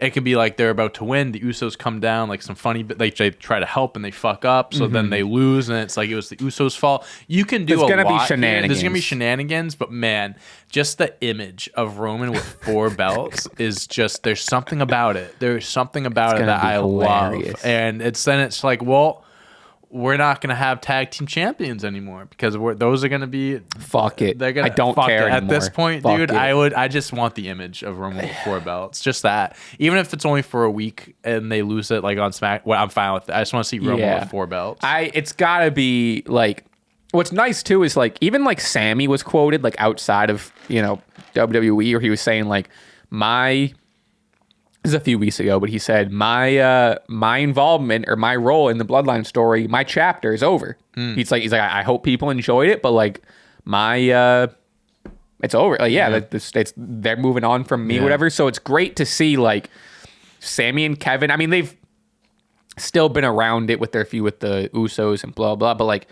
It could be like they're about to win, the Usos come down, like some funny, but they try to help and they fuck up, so then they lose, and it's like it was the Usos' fault. You can do There's gonna be shenanigans, but man, just the image of Roman with 4 belts is just, there's something about it. There's something about it that I love, and it's like, well, we're not going to have tag team champions anymore because those are going to be fuck it. They're gonna, I don't care at anymore. this point, fuck dude. it. I just want the image of Roman with 4 belts, just that. Even if it's only for a week and they lose it like on Smack, well, I'm fine with it. I just want to see Roman with 4 belts. It's gotta be like. What's nice too is like even like Sammy was quoted like outside of WWE, where he was saying like this is a few weeks ago, but he said my involvement or my role in the Bloodline story, my chapter is over. He's like I hope people enjoyed it, but like it's over. Like they're moving on from me, whatever. So it's great to see like Sammy and Kevin. I mean, they've still been around it with their feud with the Usos and blah blah, but like.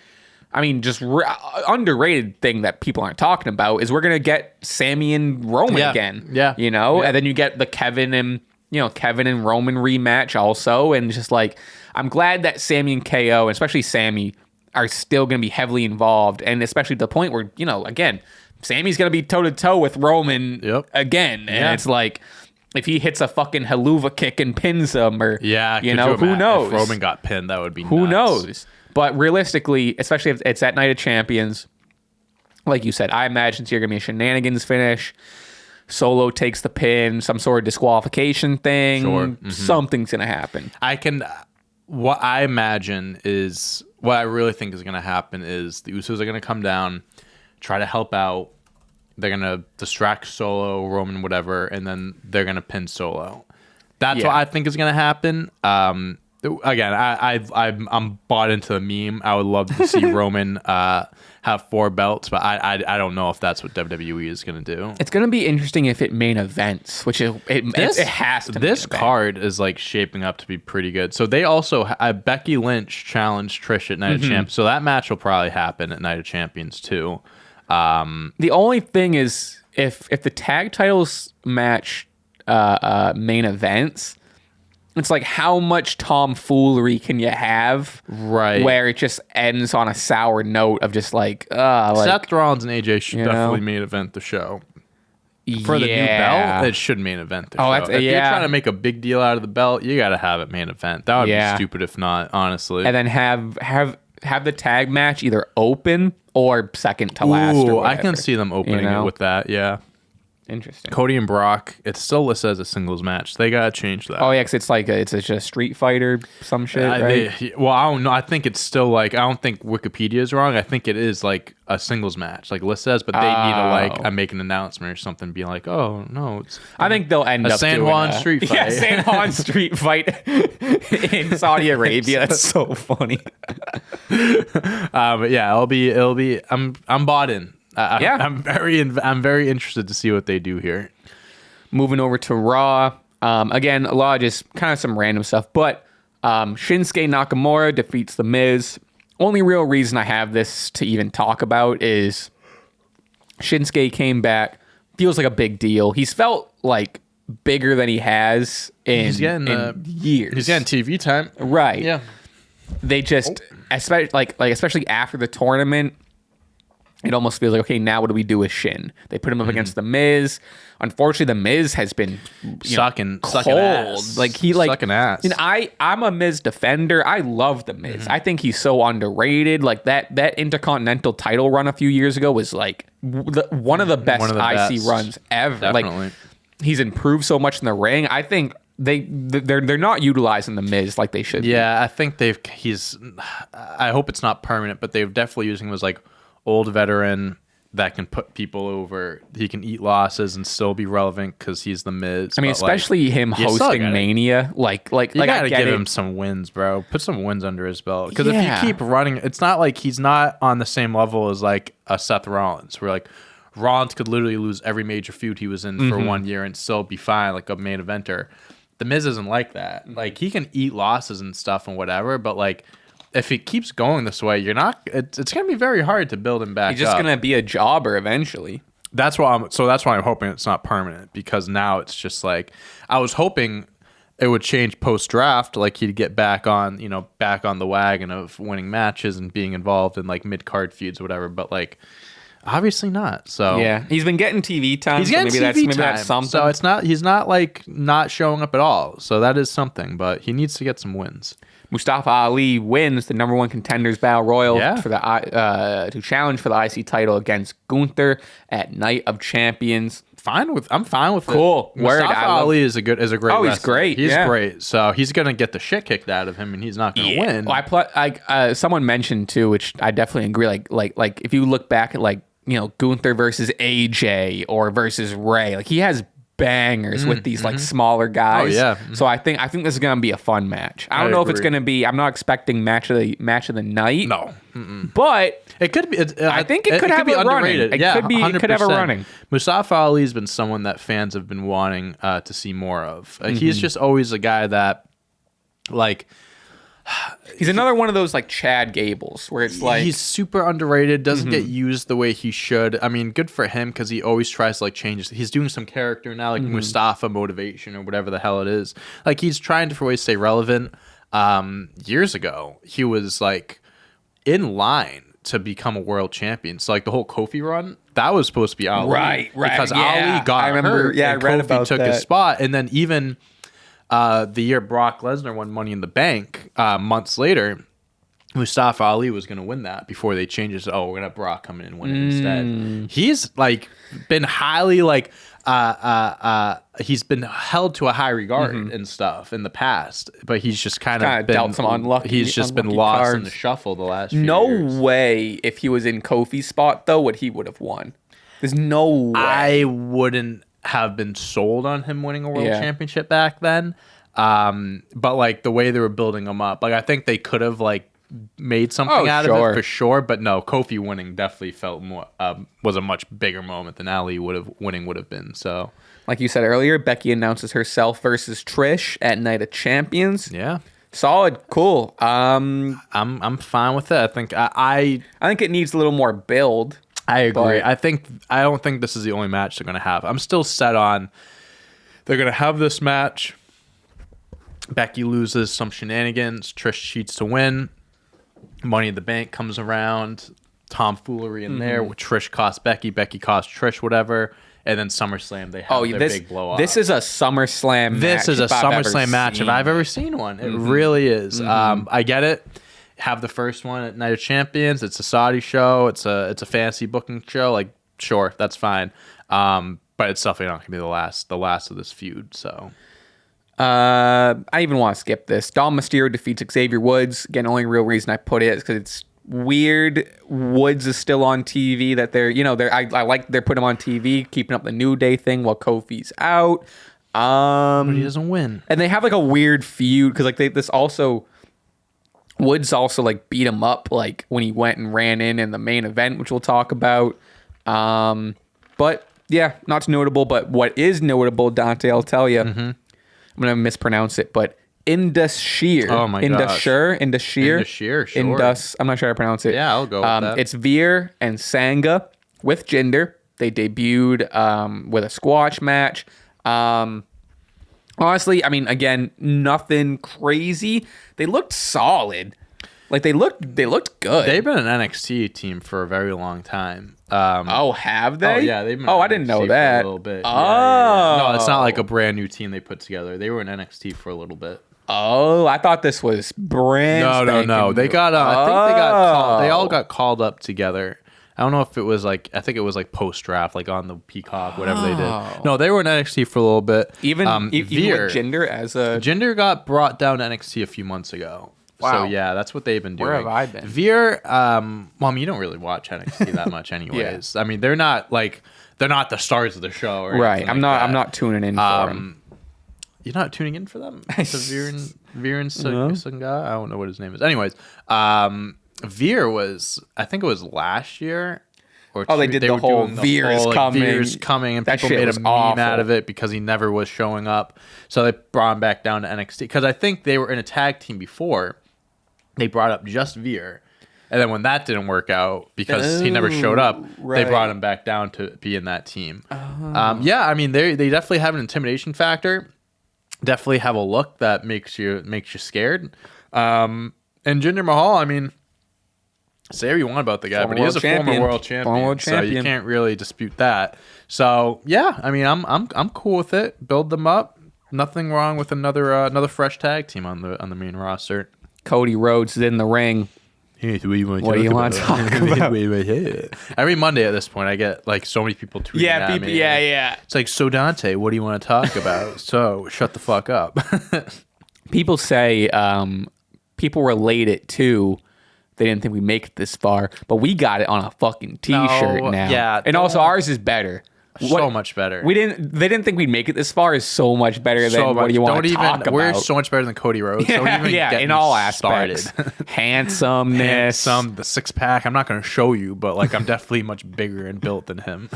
I mean, just underrated thing that people aren't talking about is we're gonna get Sammy and Roman again. Yeah, and then you get the Kevin and Roman rematch also, and just like I'm glad that Sammy and KO, and especially Sammy, are still gonna be heavily involved, and especially to the point where again, Sammy's gonna be toe to toe with Roman again, and it's like. If he hits a fucking haluva kick and pins him, or who knows? If Roman got pinned, that would be who nuts. knows. But realistically, especially if it's at Night of Champions, like you said, I imagine it's going to be a shenanigans finish. Solo takes the pin, some sort of disqualification thing. Sure. Mm-hmm. Something's going to happen. What I imagine is, what I really think is going to happen is the Usos are going to come down, try to help out. They're going to distract Solo, Roman, whatever, and then they're going to pin Solo. That's what I think is going to happen. Again, I'm bought into the meme. I would love to see Roman have 4 belts, but I don't know if that's what WWE is going to do. It's going to be interesting if it main events, which it has to. This card is like shaping up to be pretty good. So they also Becky Lynch challenged Trish at Night of Champions, so that match will probably happen at Night of Champions too. The only thing is if the tag titles match main events. It's like how much tomfoolery can you have, right? Where it just ends on a sour note of just like, Seth Rollins and AJ should definitely main event the show. For the new belt, it should main event the show. If you're trying to make a big deal out of the belt, you got to have it main event. That would be stupid if not, honestly. And then have the tag match either open or second to last. Ooh, I can see them opening it with that. Yeah. Interesting. Cody and Brock, it's still listed as a singles match. They gotta change that. Oh yeah, because it's like it's just a Street Fighter some shit, right? I don't know. I think it's still like I don't think Wikipedia is wrong. I think it is like a singles match, like listed as, but they need to make an announcement or something, be like, oh no, it's. I think they'll end up San Juan street fight. Yeah, San Juan street fight in Saudi Arabia. That's so funny. But yeah, it'll be. I'm bought in. I'm very interested to see what they do here. Moving over to Raw. Again, a lot of just kind of some random stuff, but Shinsuke Nakamura defeats The Miz. Only real reason I have this to even talk about is Shinsuke came back. Feels like a big deal. He's felt like bigger than he has in years. He's getting TV time. Right. Yeah. They just, especially after the tournament, it almost feels like, okay, now what do we do with Shin? They put him up against The Miz. Unfortunately, The Miz has been sucking ass. Like sucking ass. I'm a Miz defender. I love The Miz. I think he's so underrated. Like that Intercontinental title run a few years ago was like one of the best IC runs ever. Definitely. Like he's improved so much in the ring. I think they're not utilizing The Miz like they should. Yeah, I think I hope it's not permanent, but they've definitely using him as like old veteran that can put people over. He can eat losses and still be relevant because he's The Miz. I mean, especially him hosting Mania. You gotta give him some wins, bro. Put some wins under his belt. Because if you keep running, it's not like he's not on the same level as like a Seth Rollins, where like Rollins could literally lose every major feud he was in for 1 year and still be fine, like a main eventer. The Miz isn't like that. Like he can eat losses and stuff and whatever, but like if he keeps going this way, it's going to be very hard to build him back up. He's just going to be a jobber eventually. That's why I'm hoping it's not permanent, because now it's just like, I was hoping it would change post draft, like he'd get back on the wagon of winning matches and being involved in like mid card feuds or whatever, but like obviously not. So yeah, he's been getting TV time. He's getting TV time. That's something. So he's not like not showing up at all. So that is something, but he needs to get some wins. Mustafa Ali wins the number 1 contenders battle royal for the to challenge for the IC title against Gunther at Night of Champions. I'm fine with it. Cool. Mustafa Ali is a great wrestler. Oh, he's great. He's great. So he's gonna get the shit kicked out of him, and he's not gonna win. Well, someone mentioned too, which I definitely agree. Like if you look back at Gunther versus AJ or versus Ray, he has bangers with these smaller guys. Oh yeah. So I think this is gonna be a fun match. I don't know if it's gonna be. I'm not expecting match of the night. No. But it could be. I think it could have be a underrated. running. It could have a running. Mustafa Ali's been someone that fans have been wanting to see more of. He's just always a guy that he's another one of those Chad Gables where it's he's super underrated, doesn't get used the way he should. I mean, good for him because he always tries to change. He's doing some character now, Mustafa motivation or whatever the hell it is. He's trying to always stay relevant. Years ago, he was in line to become a world champion. So the whole Kofi run, that was supposed to be Ali. Right. Because Ali got hurt. Yeah, I read Kofi about took that. his spot, and then even the year Brock Lesnar won Money in the Bank, months later, Mustafa Ali was going to win that before they changed it. So, we're going to have Brock come in and win it instead. He's been highly he's been held to a high regard and stuff in the past, but he's just kind of been dealt some unlucky. He's just been lost cards. in the shuffle the last few No years. way if he was in Kofi's spot though would he have won. There's no way. I wouldn't have been sold on him winning a world championship back then. But the way they were building him up, I think they could have made something out of it for sure. But no, Kofi winning definitely felt more was a much bigger moment than Ali would have been. So, like you said earlier, Becky announces herself versus Trish at Night of Champions. Yeah. Solid, cool. I'm fine with it. I think I think it needs a little more build. I agree. I don't think this is the only match they're gonna have. I'm still set on they're gonna have this match. Becky loses some shenanigans. Trish cheats to win. Money in the Bank comes around. Tomfoolery in there. Trish costs Becky. Becky costs Trish. Whatever. And then SummerSlam, they have their big blow up. This is a SummerSlam match. This is a SummerSlam match if I've ever seen one. It really is. I get it. Have the first one at Night of Champions. It's a Saudi show. It's a fancy booking show. Sure, that's fine. But it's definitely not going to be the last of this feud. So, I even want to skip this. Dom Mysterio defeats Xavier Woods. Again, the only real reason I put it is because it's weird. Woods is still on TV. That I like they're putting him on TV, keeping up the New Day thing while Kofi's out. But he doesn't win, and they have a weird feud because Woods also beat him up when he went and ran in the main event, which we'll talk about. But yeah, not notable. But what is notable, Dante, I'll tell you. I'm gonna mispronounce it, but Indus-Sheer. Oh my gosh. Indus-Sheer, sure. Indus. I'm not sure how to pronounce it. Yeah, I'll go with that. It's Veer and Sangha with Jinder. They debuted with a squash match. Honestly, I mean, again, nothing crazy. They looked solid. They looked good. They've been an NXT team for a very long time. Have they? Oh yeah, they've been. I didn't know that. For a little bit. Oh, yeah. No, it's not a brand new team they put together. They were in NXT for a little bit. Oh, I thought this was brand. No. They got. I think they all got called up together. I don't know if it was I think it was post draft, on the Peacock, whatever they did. No, they were in NXT for a little bit. Even with Jinder as a Jinder got brought down to NXT a few months ago. Wow. So yeah, that's what they've been doing. Where have I been? Veer, you don't really watch NXT that much, anyways. I mean, they're not the stars of the show, right? I'm not tuning in for them. You're not tuning in for them? Veer and Sangha? I don't know what his name is. Anyways, Veer was, I think it was last year. They did the whole Veer's coming. Veer's coming, and people made a meme out of it because he never was showing up. So they brought him back down to NXT because I think they were in a tag team before. They brought up just Veer, and then when that didn't work out because he never showed up, they brought him back down to be in that team. Yeah, I mean they definitely have an intimidation factor. Definitely have a look that makes you scared. And Jinder Mahal, I mean, say what you want about the guy, but he is a former world champion, so you can't really dispute that. So yeah, I mean, I'm cool with it. Build them up. Nothing wrong with another fresh tag team on the main roster. Cody Rhodes is in the ring. What do you want to talk about? Every Monday at this point, I get like so many people tweeting at me. Yeah. It's like, so Dante, what do you want to talk about? So shut the fuck up. People say, people relate it to, they didn't think we'd make it this far, but we got it on a fucking t-shirt now. Yeah. And also ours is better. So much better. They didn't think we'd make it this far is so much better than what do you want to talk about. We're so much better than Cody Rhodes. In all aspects. Handsomeness. The six-pack. I'm not going to show you, but like I'm definitely much bigger and built than him.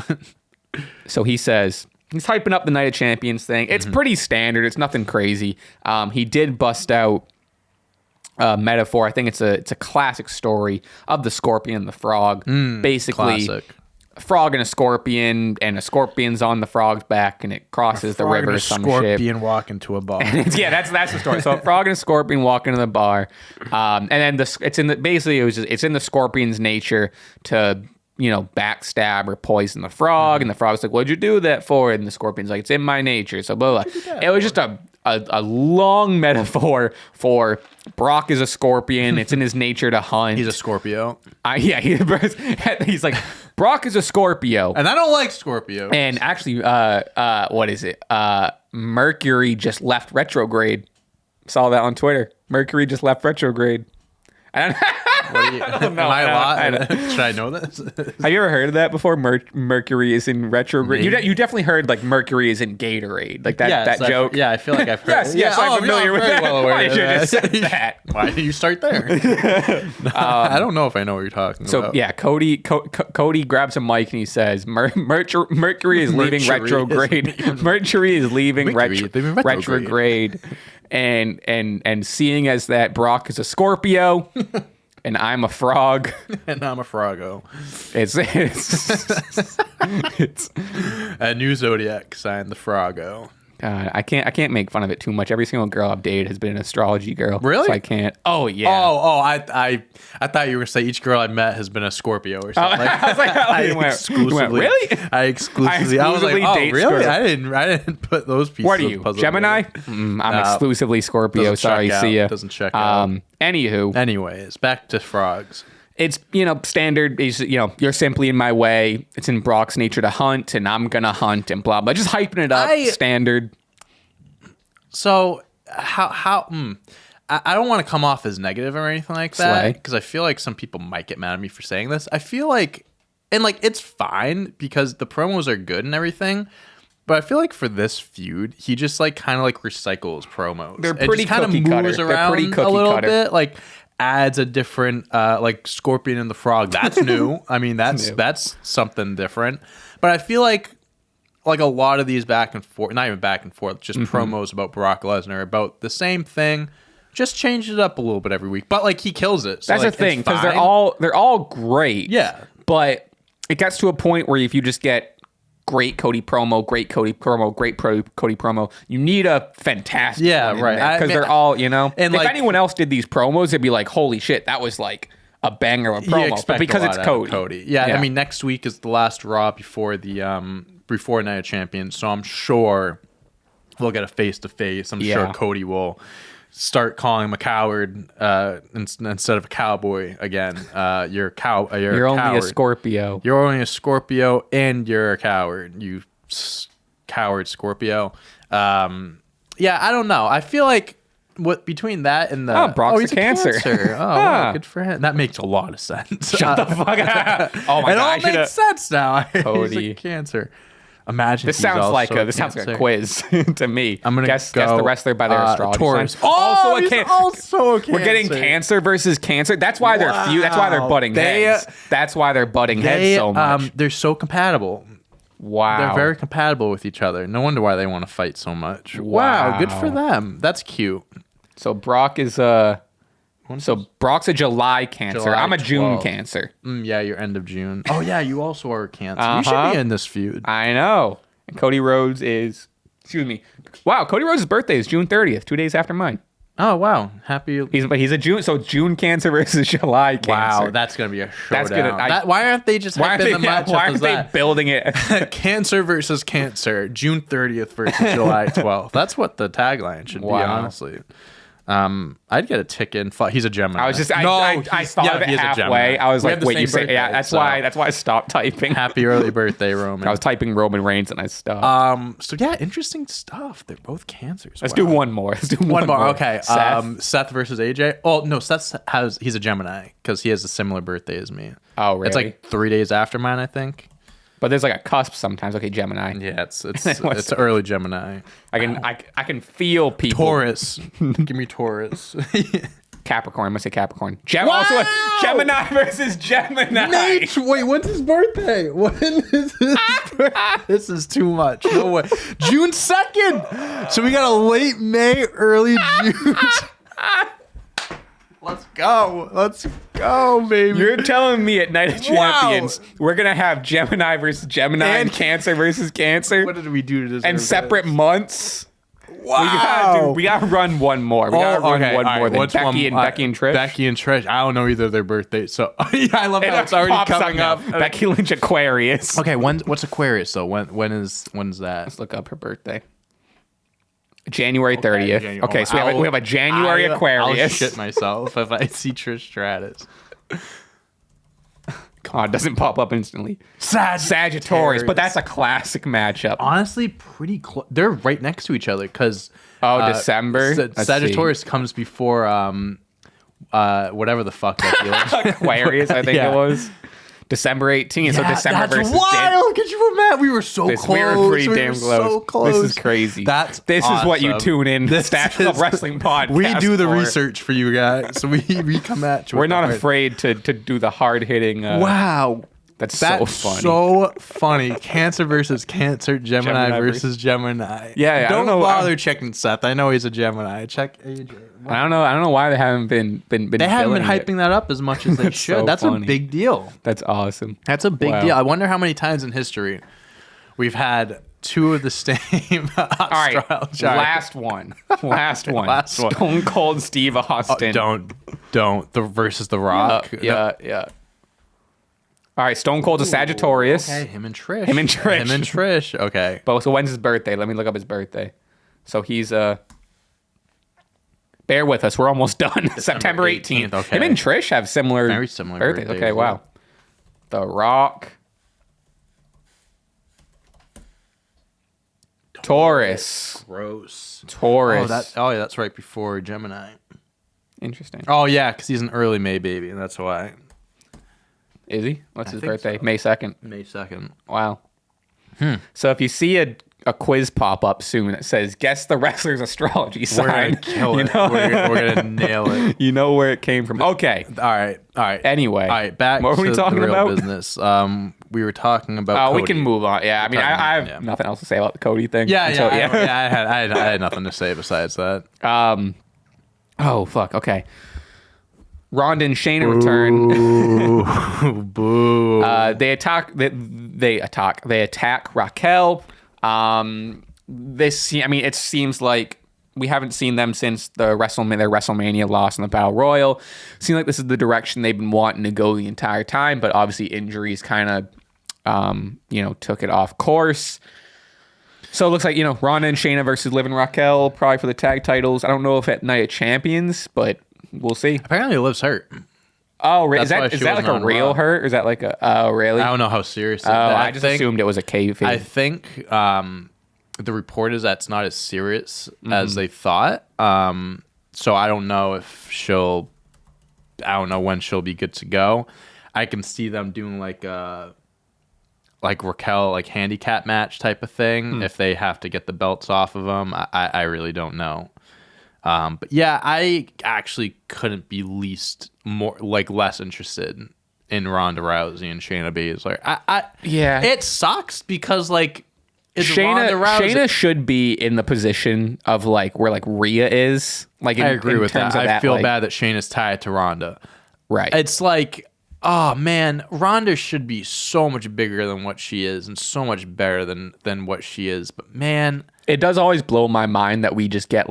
So he says, he's hyping up the Night of Champions thing. It's pretty standard. It's nothing crazy. He did bust out a metaphor. I think it's a classic story of the scorpion and the frog. Basically, classic. A frog and a scorpion's on the frog's back, and it crosses the river or some shit. Scorpion walk into a bar. Yeah, that's the story. So a frog and a scorpion walk into the bar, and then it's in the scorpion's nature to backstab or poison the frog, and the frog's like, "What'd you do that for?" And the scorpion's like, "It's in my nature." So blah blah. It was just a long metaphor for Brock is a scorpion. It's in his nature to hunt. He's a Scorpio. He's like, Brock is a Scorpio. And I don't like Scorpio. And actually, what is it? Mercury just left retrograde. Saw that on Twitter. Mercury just left retrograde. I don't know. Am I a lot? Should I know this? Have you ever heard of that before? Mercury is in retrograde. You definitely heard like Mercury is in Gatorade, like that joke. I feel like I've heard. Yes, I'm familiar with that. Well I should have said that. Why did you start there? I don't know if I know what you're talking about. So yeah, Cody grabs a mic and he says, "Mercury is leaving retrograde. Mercury is leaving retrograde." And seeing as that Brock is a Scorpio and I'm a frog. And I'm a Froggo. It's a new zodiac sign, the Froggo. I can't make fun of it too much. Every single girl I've dated has been an astrology girl. Really? So I can't. Oh yeah. I thought you were gonna say each girl I met has been a Scorpio or something. I was like, really? I exclusively was like, oh date really? Scorpio. I didn't put those pieces. What are you, Gemini? I'm exclusively Scorpio. Sorry, see ya. Doesn't check out. Anyways, back to frogs. It's, standard. You're simply in my way. It's in Brock's nature to hunt, and I'm going to hunt, and blah, blah. Just hyping it up, standard. So, I don't want to come off as negative or anything like that, because I feel like some people might get mad at me for saying this. I feel like, and like, it's fine, because the promos are good and everything, but I feel like for this feud, he just like kind of like recycles promos. They're pretty cookie cutter. They're pretty cookie a little bit, like adds a different like Scorpion and the Frog. That's new. I mean, that's something different. But I feel like a lot of these back and forth, not even back and forth, just promos about Brock Lesnar about the same thing. Just change it up a little bit every week. But like he kills it. So, that's like, the thing, because they're all great. Yeah. But it gets to a point where if you just get great Cody promo, great Cody promo, you need a fantastic one right, because they're all, and if like, anyone else did these promos, it'd be like, holy shit, that was like a banger of a promo. But because it's Cody. Yeah, I mean, next week is the last Raw before the before Night of Champions, so I'm sure we'll get a face-to-face. I'm sure Cody will start calling him a coward instead of a cowboy again. You're only a Scorpio. You're only a Scorpio, and you're a coward. You coward Scorpio. I don't know. I feel like between that and the Brock's a Cancer. Wow, good for him. That makes a lot of sense. Shut the fuck up. Oh my god, it all makes sense now. Cody. He's a Cancer. Imagine this sounds like a quiz to me. I'm gonna guess the wrestler by their astrology. Taurus. Also a Cancer. We're getting Cancer versus Cancer. That's why they're That's why they're butting heads. That's why they're butting heads so much. They're so compatible. Wow. They're very compatible with each other. No wonder why they want to fight so much. Wow. Good for them. That's cute. So Brock is Brock's a July Cancer. I'm a June Cancer. Yeah, you're end of June. Oh yeah, you also are a Cancer. You should be in this feud. I know. And Cody Rhodes is, wow, Cody Rhodes' birthday is June 30th, 2 days after mine. Oh wow, happy. He's a June Cancer versus July Cancer. Wow, that's gonna be a showdown. Why aren't they just hyping the matchup? Why aren't they building it? Cancer versus Cancer, June 30th versus July 12th. That's what the tagline should be, honestly. I'd get a ticket. He's a Gemini. I was just, I thought of it halfway. I was like, wait, you say, yeah, that's why I stopped typing. Happy early birthday, Roman. I was typing Roman Reigns and I stopped. So yeah, interesting stuff. They're both cancers. Let's do one more. One more. Okay. Seth versus AJ. Oh no, he's a Gemini because he has a similar birthday as me. Oh really? It's like 3 days after mine, I think. But there's like a cusp sometimes. Okay, Gemini. Yeah, it's early Gemini. I can feel people. Taurus. Give me Taurus. Capricorn. I'm gonna say Capricorn. Also Gemini versus Gemini. Wait, when's his birthday? When is his birthday? This is too much. No way. June 2nd. So we got a late May, early June. Let's go, baby. You're telling me at Night of Champions we're gonna have Gemini versus Gemini and Cancer versus Cancer? What did we do to this? And separate months? Wow. We gotta run one more. We gotta run one more than Becky and Trish. Becky and Trish. I don't know either of their birthdays. So yeah, I love how it's already coming up. Becky Lynch Aquarius. Okay, what's Aquarius though? When's that? Let's look up her birthday. January 30th. Okay, so we have a January Aquarius. I'll shit myself if I see Trish Stratus. God, doesn't pop up instantly. Sagittarius, but that's a classic matchup. Honestly, pretty close. They're right next to each other because December. Sagittarius comes before whatever the fuck that is. Aquarius, I think it was. December 18th, yeah, so December that's versus wild. Could you imagine? We were so close. We were pretty damn close. So close. This is crazy. This awesome. Is what you tune in. This Stache Club Wrestling Podcast. We do the research for you guys, so we come at you. We're not afraid to do the hard hitting. Wow. That's so funny. So funny. Cancer versus Cancer, Gemini versus Gemini. Yeah, don't bother checking Seth. I know he's a Gemini. Check AJ. I don't know why they haven't been. They haven't been hyping that up as much as they should. So that's funny. A big deal. That's awesome. That's a big deal. I wonder how many times in history we've had two of the same. All right, last one. Stone Cold Steve Austin. Don't. Versus The Rock. Yeah. All right, Stone Cold's a Sagittarius. Okay, him and Trish. Okay. But so when's his birthday? Let me look up his birthday. So he's bear with us. We're almost done. September 18th. Okay. Him and Trish have very similar birthdays. Okay, wow. The Rock. Taurus. Gross. Taurus. Oh, yeah, that's right before Gemini. Interesting. Oh, yeah, because he's an early May baby, and that's why. Is he? What's his birthday? So. May 2nd. May 2nd. Wow. So if you see a quiz pop up soon that says guess the wrestler's astrology sign, we're gonna kill it. We're gonna nail it. You know where it came from. Okay. All right. Anyway. All right. Back what were we talking the real about? Business. We were talking about. Cody. We can move on. Yeah. I mean, I have nothing else to say about the Cody thing. I had nothing to say besides that. Oh fuck. Okay. Ronda and Shayna return. Boo. They attack Raquel. It seems like we haven't seen them since their WrestleMania loss in the Battle Royal. Seems like this is the direction they've been wanting to go the entire time, but obviously injuries kind of, took it off course. So it looks like, Ronda and Shayna versus Liv and Raquel, probably for the tag titles. I don't know if at Night of Champions, but we'll see. Apparently Liv's hurt. Oh, really? Is that like a real hurt? Or is that like a... Oh, really? I don't know how serious it is. I just assumed it was a kayfabe. I think the report is that it's not as serious as they thought. So I don't know if I don't know when she'll be good to go. I can see them doing like Raquel, like handicap match type of thing if they have to get the belts off of them. I really don't know. But yeah, I actually couldn't be less interested in Ronda Rousey and Shayna Baszler. It sucks because it's Ronda Rousey. Shayna should be in the position of where Rhea is. I agree with that. I feel bad that Shayna's tied to Ronda. Right. It's oh man, Ronda should be so much bigger than what she is and so much better than what she is. But man, it does always blow my mind that we just get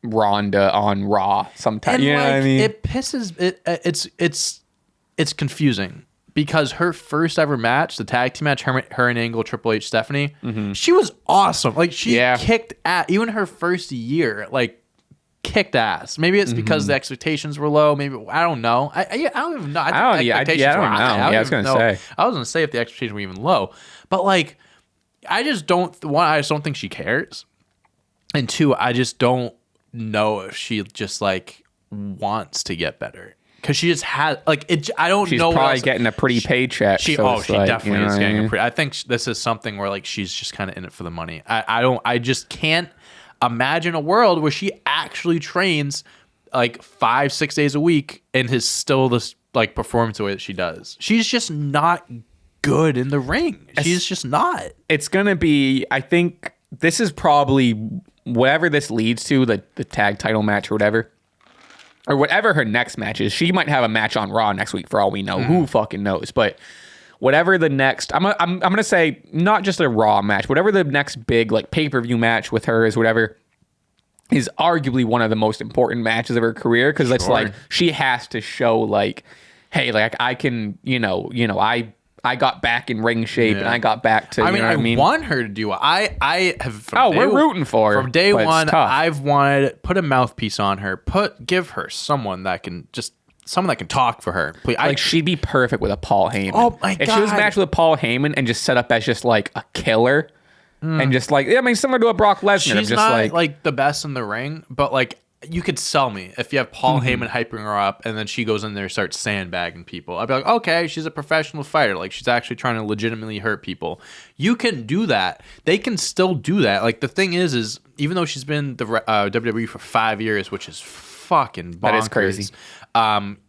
Ronda on Raw sometimes. You know what I mean? It pisses it's confusing because her first ever match, the tag team match, her and Angle, Triple H, Stephanie, she was awesome. She kicked at even her first year. kicked ass. Maybe it's because the expectations were low. Maybe I don't know. I don't even know. I think the expectations were high. I was gonna say. I was gonna say if the expectations were even low, but like, I just don't think she cares, and two, I just don't know if she just like wants to get better. Because she just had like it. I don't she's know. She's probably getting a pretty paycheck. She definitely is getting a pretty. I think this is something where like she's just kind of in it for the money. I just can't imagine a world where she actually trains like 5-6 days a week and has still this like performance the way that she does. She's just not good in the ring. She's just not. It's gonna be. I think this is probably whatever this leads to, the tag title match or whatever. Or whatever her next match is. She might have a match on Raw next week for all we know. Who fucking knows? But whatever the next, I'm gonna say not just a Raw match. Whatever the next big like pay-per-view match with her is, whatever, is arguably one of the most important matches of her career, because it's like she has to show like, hey, like I can, I got back in ring shape and I got back to. I want her to do it. I have. We're rooting for her from day one. I've wanted put a mouthpiece on her. Give her someone that can talk for her. Please, she'd be perfect with a Paul Heyman. Oh my god! If she was matched with a Paul Heyman and just set up as just like a killer, and just like similar to a Brock Lesnar. She's just not like the best in the ring, but like. You could sell me if you have Paul Heyman hyping her up and then she goes in there and starts sandbagging people. I'd be like, okay, she's a professional fighter. Like, she's actually trying to legitimately hurt people. You can do that. They can still do that. Like, the thing is even though she's been the WWE for 5 years, which is fucking bonkers. That is crazy.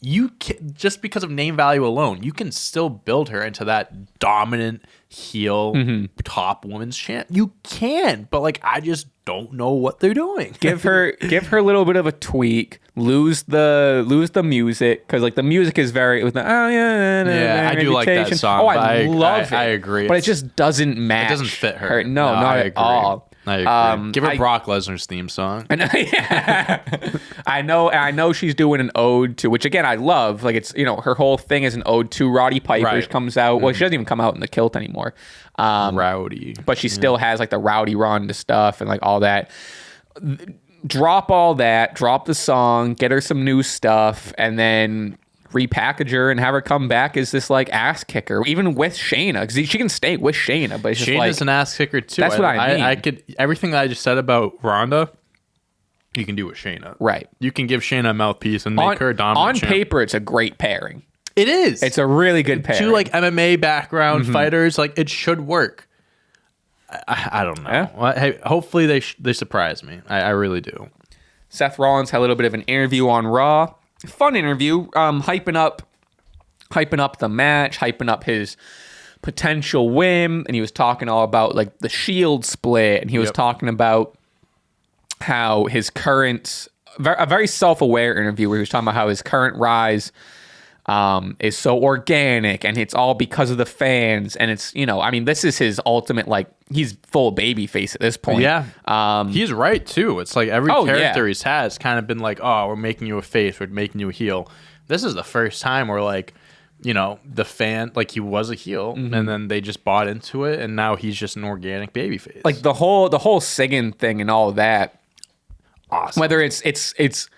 You can, just because of name value alone, you can still build her into that dominant heel top women's champ. You can, but like I just don't know what they're doing. Give her a little bit of a tweak. Lose the music, because like the music is very with the I do like that song. I love it. I agree, but it just doesn't match. It doesn't fit her. No, not at all. I agree. Give her Brock Lesnar's theme song. I know she's doing an ode to, which again I love. Like it's her whole thing is an ode to Roddy Piper. Right. She comes out. Well, she doesn't even come out in the kilt anymore. Rowdy, but she still has like the Rowdy Ronda stuff and like all that. Drop all that. Drop the song. Get her some new stuff, and then repackage her and have her come back as this like ass kicker, even with Shayna, because she can stay with Shayna, but it's just Shayna's an ass kicker too. That's what I mean. I could everything that I just said about Ronda, you can do with Shayna. Right. You can give Shayna a mouthpiece and make her a dominant on champ. paper. It's a great pairing. It is. It's a really good pairing. Two like MMA background fighters, like it should work. I don't know. Yeah. Well, hey, hopefully they surprise me. I really do. Seth Rollins had a little bit of an interview on Raw. Fun interview, hyping up the match, hyping up his potential win, and he was talking all about like the Shield split, and he was talking about how his current, a very self-aware interview where he was talking about how his current rise is so organic, and it's all because of the fans, and it's this is his ultimate, like he's full baby face at this point. He's right too. It's like every character he's had has kind of been like, oh, we're making you a face, we're making you a heel. This is the first time where like the fan, like he was a heel, and then they just bought into it, and now he's just an organic baby face. Like the whole singing thing and all that. Awesome. Whether it's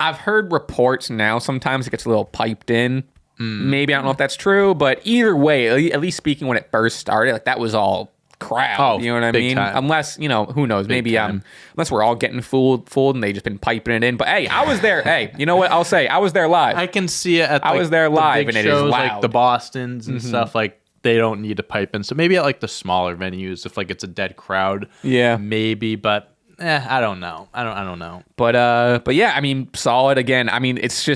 I've heard reports now sometimes it gets a little piped in. Maybe I don't know if that's true, but either way, at least speaking when it first started, like that was all crap. Oh, you know what I mean? time. Unless, who knows? Maybe unless we're all getting fooled and they just been piping it in. But hey, I was there. Hey, you know what? I'll say I was there live. I can see it at I was there live, the big and it is shows, loud. like the Bostons and stuff, like they don't need to pipe in. So maybe at like the smaller venues, if like it's a dead crowd, maybe, but I don't know. I don't know. But yeah, I mean, solid again. I mean, it's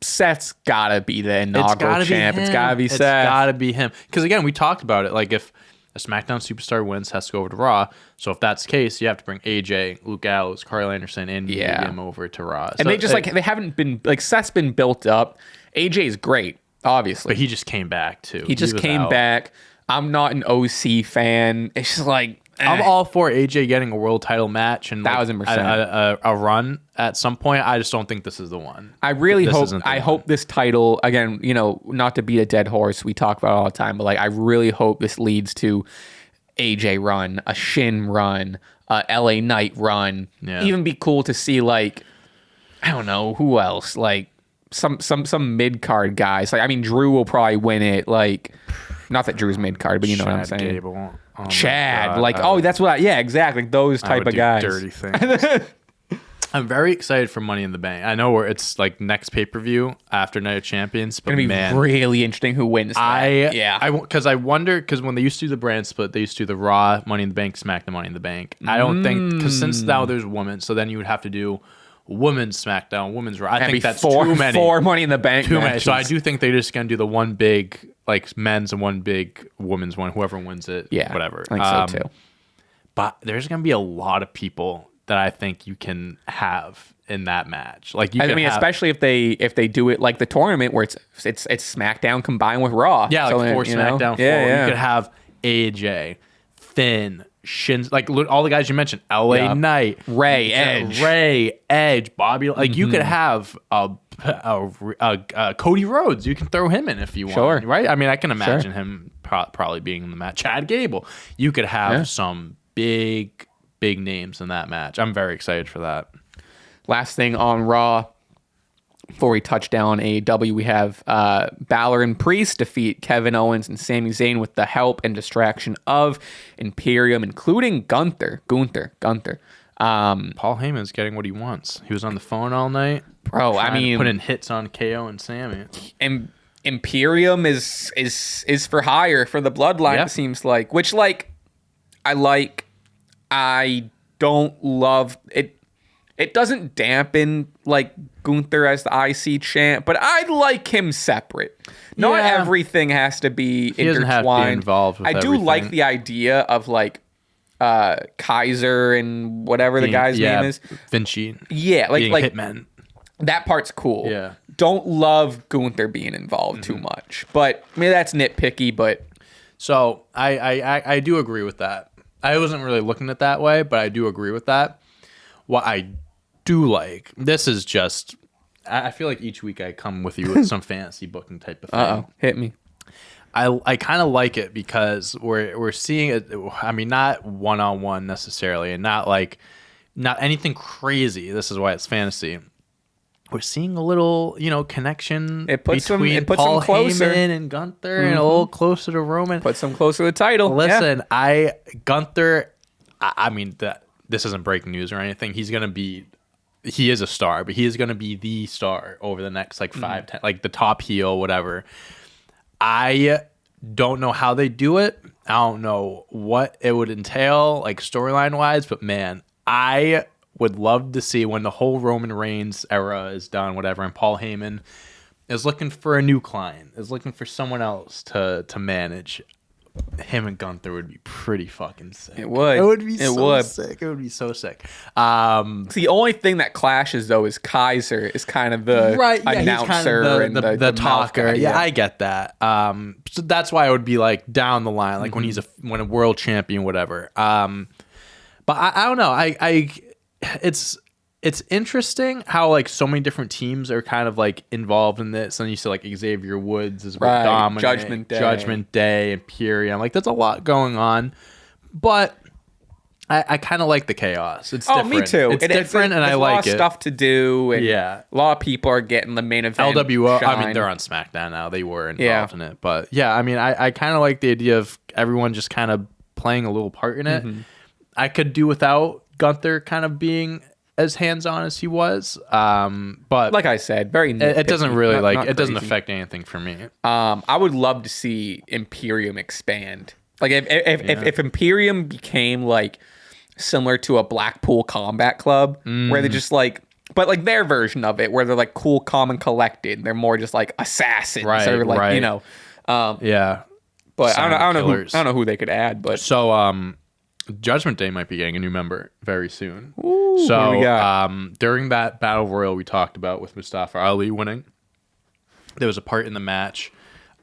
Seth's gotta be the inaugural champ. It's gotta be Seth. It's gotta be him. Because again, we talked about it. Like if a SmackDown superstar wins, has to go over to Raw. So if that's the case, you have to bring AJ, Luke Gallows, Carl Anderson, and him over to Raw. And they just they haven't been like Seth's been built up. AJ is great, obviously, but he just came back too. He just came back. I'm not an OC fan. It's just like. I'm all for AJ getting a world title match and 1,000% a run at some point. I just don't think this is the one. I really hope this title, again, not to beat a dead horse, we talk about it all the time, but like I really hope this leads to AJ run, a Shin run, LA Knight run. Yeah. Even be cool to see like, I don't know who else, like some mid card guys. Like I mean, Drew will probably win it. Like, not that Drew's mid card, but you know what I'm saying. Gable. Oh Chad, like that's what. Yeah, exactly. Those type of guys. Dirty things. I'm very excited for Money in the Bank. I know it's like next pay-per-view after Night of Champions, but it's gonna be really interesting who wins that. Because I wonder, because when they used to do the brand split, they used to do the Raw Money in the Bank, SmackDown Money in the Bank. I don't think, because since now there's women, so then you would have to do women's SmackDown, women's Raw. I think that's too many. 4 Money in the Bank Too many. So I do think they're just gonna do the one big like men's and one big women's one. Whoever wins it, whatever. I think so too. But there's gonna be a lot of people that I think you can have in that match. Like especially if they do it like the tournament where it's SmackDown combined with Raw. Yeah, so like 4 SmackDown. You could have AJ, Finn, Shin, like all the guys you mentioned, LA Knight, Ray, Edge, Bobby. Like you could have Cody Rhodes. You can throw him in if you want. Right? I mean, I can imagine him probably being in the match. Chad Gable. You could have some big names in that match. I'm very excited for that. Last thing on Raw, before we touch down AEW, we have Balor and Priest defeat Kevin Owens and Sami Zayn with the help and distraction of Imperium, including Gunther. Paul Heyman's getting what he wants. He was on the phone all night. Bro, I mean, putting hits on KO and Sami. And Imperium is for hire for the Bloodline, it seems like. Which, like, I like. I don't love it. It doesn't dampen like Gunther as the IC champ, but I like him separate. Not everything has to be intertwined. Doesn't have to be involved with do like the idea of like Kaiser and whatever the guy's name is. Vinci. Yeah, like Hitman. That part's cool. Yeah. Don't love Gunther being involved too much, but I mean that's nitpicky. But so I do agree with that. I wasn't really looking at it that way, but I do agree with that. What I do like, this is just, I feel like each week I come with you with some fantasy booking type of thing. Uh-oh, hit me. I kind of like it because we're seeing it. I mean, not one-on-one necessarily, and not anything crazy. This is why it's fantasy. We're seeing a little, connection between Paul Heyman and Gunther, and a little closer to Roman. Put some closer to the title. Listen, Gunther. I mean, this isn't breaking news or anything. He is a star, but he is going to be the star over the next 5, 10, like the top heel, whatever. I don't know how they do it. I don't know what it would entail, like storyline wise, but man, I would love to see when the whole Roman Reigns era is done, whatever, and Paul Heyman is looking for a new client, is looking for someone else to manage. Him and Gunther would be pretty fucking sick. It would. It would be so sick. It would be so sick. The only thing that clashes though is Kaiser is kind of the announcer and the talker. Yeah, I get that. So that's why it would be like down the line, like when he's when a world champion, whatever. But I don't know. It's interesting how like so many different teams are kind of like involved in this. And you see like Xavier Woods is dominant, Judgment Day, Imperium. Like there's a lot going on, but I kind of like the chaos. It's different. Me too. It's different, and I like it. There's a lot of stuff to do. And a lot of people are getting the main event. LWO. shine. I mean, they're on SmackDown now. They were involved in it, but I mean, I kind of like the idea of everyone just kind of playing a little part in it. I could do without Gunther kind of being as hands-on as he was, but like I said, very nitpicky. It doesn't really not it doesn't affect anything for me. I would love to see Imperium expand. Like if Imperium became like similar to a Blackpool Combat Club, where they just like, but like their version of it, where they're like cool, calm, and collected. They're more just like assassins, or like But I don't know who they could add, but so Judgment Day might be getting a new member very soon. Ooh, so during that battle royal we talked about with Mustafa Ali winning, there was a part in the match.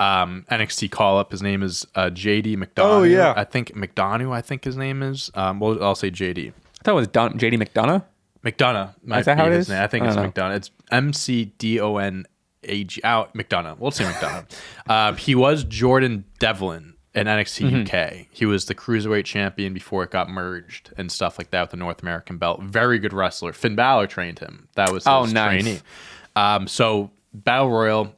NXT call up. His name is JD McDonough. Oh yeah, I think McDonough. I think his name is. Well, I'll say JD. I thought it was JD McDonough. McDonough. Is that how it is? I think it's McDonough. It's McDonagh. We'll say McDonough. He was Jordan Devlin in NXT UK. He was the cruiserweight champion before it got merged and stuff like that with the North American belt. Very good wrestler. Finn Balor trained him. That was his trainee. So Battle Royal,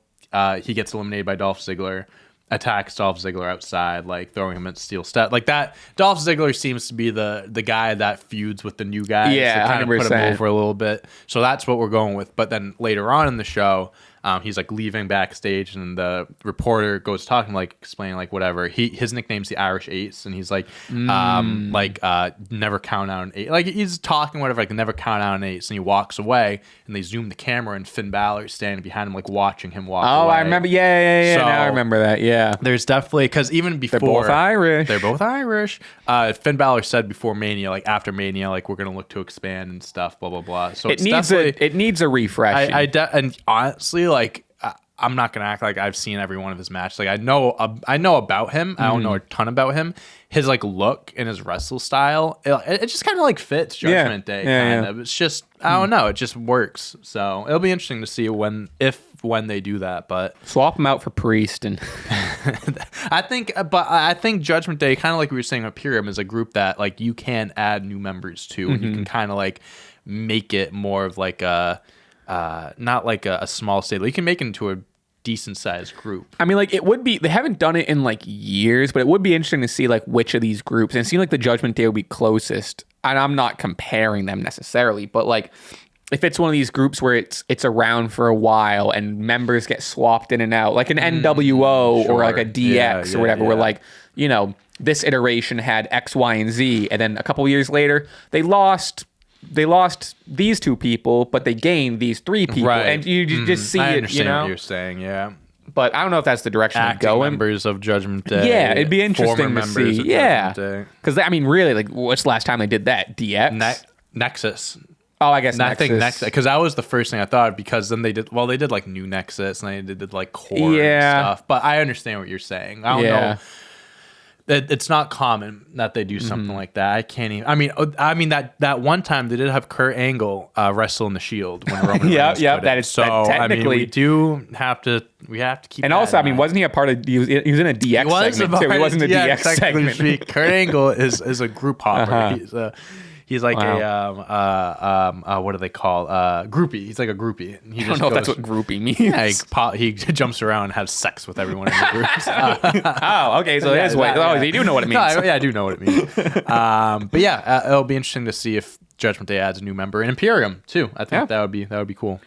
he gets eliminated by Dolph Ziggler, attacks Dolph Ziggler outside, like throwing him at steel step like that. Dolph Ziggler seems to be the guy that feuds with the new guys. Yeah, to kind 100%. of put him over a little bit. So that's what we're going with. But then later on in the show, he's like leaving backstage, and the reporter goes talking, like explaining like whatever. His nickname's the Irish Ace, and he's like, never count out an ace. Like he's talking whatever, like never count out an ace, and he walks away, and they zoom the camera, and Finn Balor standing behind him, like watching him walk away. Oh, I remember. Yeah. So now I remember that. Yeah. There's definitely, because even before they're both Irish. Finn Balor said before Mania, like after Mania, like we're gonna look to expand and stuff, blah blah blah. So it needs a refresh. And honestly, like I'm not gonna act like I've seen every one of his matches. Like I know about him. I don't know a ton about him. His like look and his wrestle style, it just kind of like fits Judgment Day. Kind of. It's just I don't know. It just works. So it'll be interesting to see when they do that. But swap him out for Priest and I think Judgment Day, kind of like we were saying, Imperium is a group that like you can add new members to, and you can kind of like make it more of like a. Not like a small stable. You can make it into a decent sized group. I mean, like it would be. They haven't done it in like years, but it would be interesting to see like which of these groups. And it seemed like the Judgment Day would be closest. And I'm not comparing them necessarily, but like if it's one of these groups where it's around for a while and members get swapped in and out, like an NWO or like a DX or whatever, where like this iteration had X, Y, and Z, and then a couple of years later they lost these two people, but they gained these three people, and you just see I it. Understand what you're saying, yeah. But I don't know if that's the direction to go in. Members of Judgment Day. Yeah, it'd be interesting to see. Yeah, because I mean, really, like, what's the last time they did that? DX, Nexus. Oh, I guess Nexus. I think Nexus, because that was the first thing I thought. Because then they did like new Nexus, and they did like core and stuff. But I understand what you're saying. I don't know. It's not common that they do something like that. I can't even. I mean that one time they did have Kurt Angle wrestle in the Shield when Roman Reigns that is so. Technically, we have to keep. And also, wasn't he a part of? He was in a DX segment too. He wasn't a DX segment. Kurt Angle is a group hopper. He's like a what do they call groupie? He's like a groupie. I don't know if that's what groupie means. Yeah, he jumps around and has sex with everyone in the groups. Oh, okay. So that's what. Oh, you do know what it means. I do know what it means. But yeah, it'll be interesting to see if Judgment Day adds a new member in Imperium too. I think that would be cool.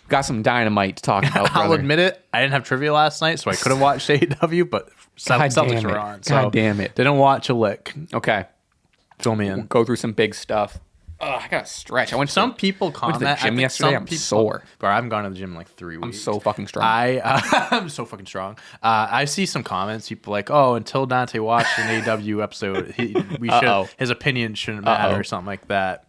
Got some Dynamite to talk about. I'll admit it. I didn't have trivia last night, so I couldn't watch AEW. But Celtics were on. So God damn it! Didn't watch a lick. Okay. Fill me in. We'll go through some big stuff. I gotta stretch. Some people comment. I went to the gym yesterday. I'm sore. Bro, I haven't gone to the gym in like 3 weeks. I'm so fucking strong. I'm so fucking strong. I see some comments. People like, oh, until Dante watched an AEW episode, his opinion shouldn't matter or something like that.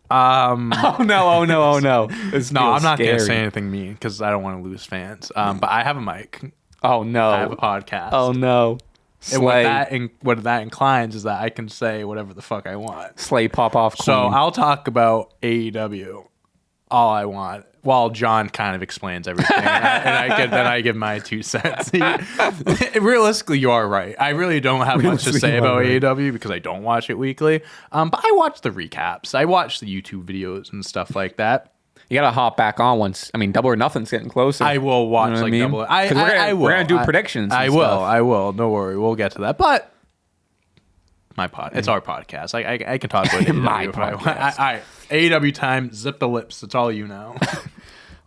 Oh no! I'm not gonna say anything mean because I don't want to lose fans. But I have a mic. Oh no! I have a podcast. Oh no! And what that inclines is that I can say whatever the fuck I want. Slay pop off queen. So I'll talk about AEW all I want while John kind of explains everything. and I give my 2 cents. Realistically, you are right. I really don't have much to say about AEW because I don't watch it weekly. But I watch the recaps. I watch the YouTube videos and stuff like that. You gotta hop back on once. Double or Nothing's getting closer. I will watch Double. I will. We're gonna do predictions. I will. No worry. We'll get to that. But it's our podcast. I can talk about it. My podcast. AEW time. Zip the lips. That's all you know.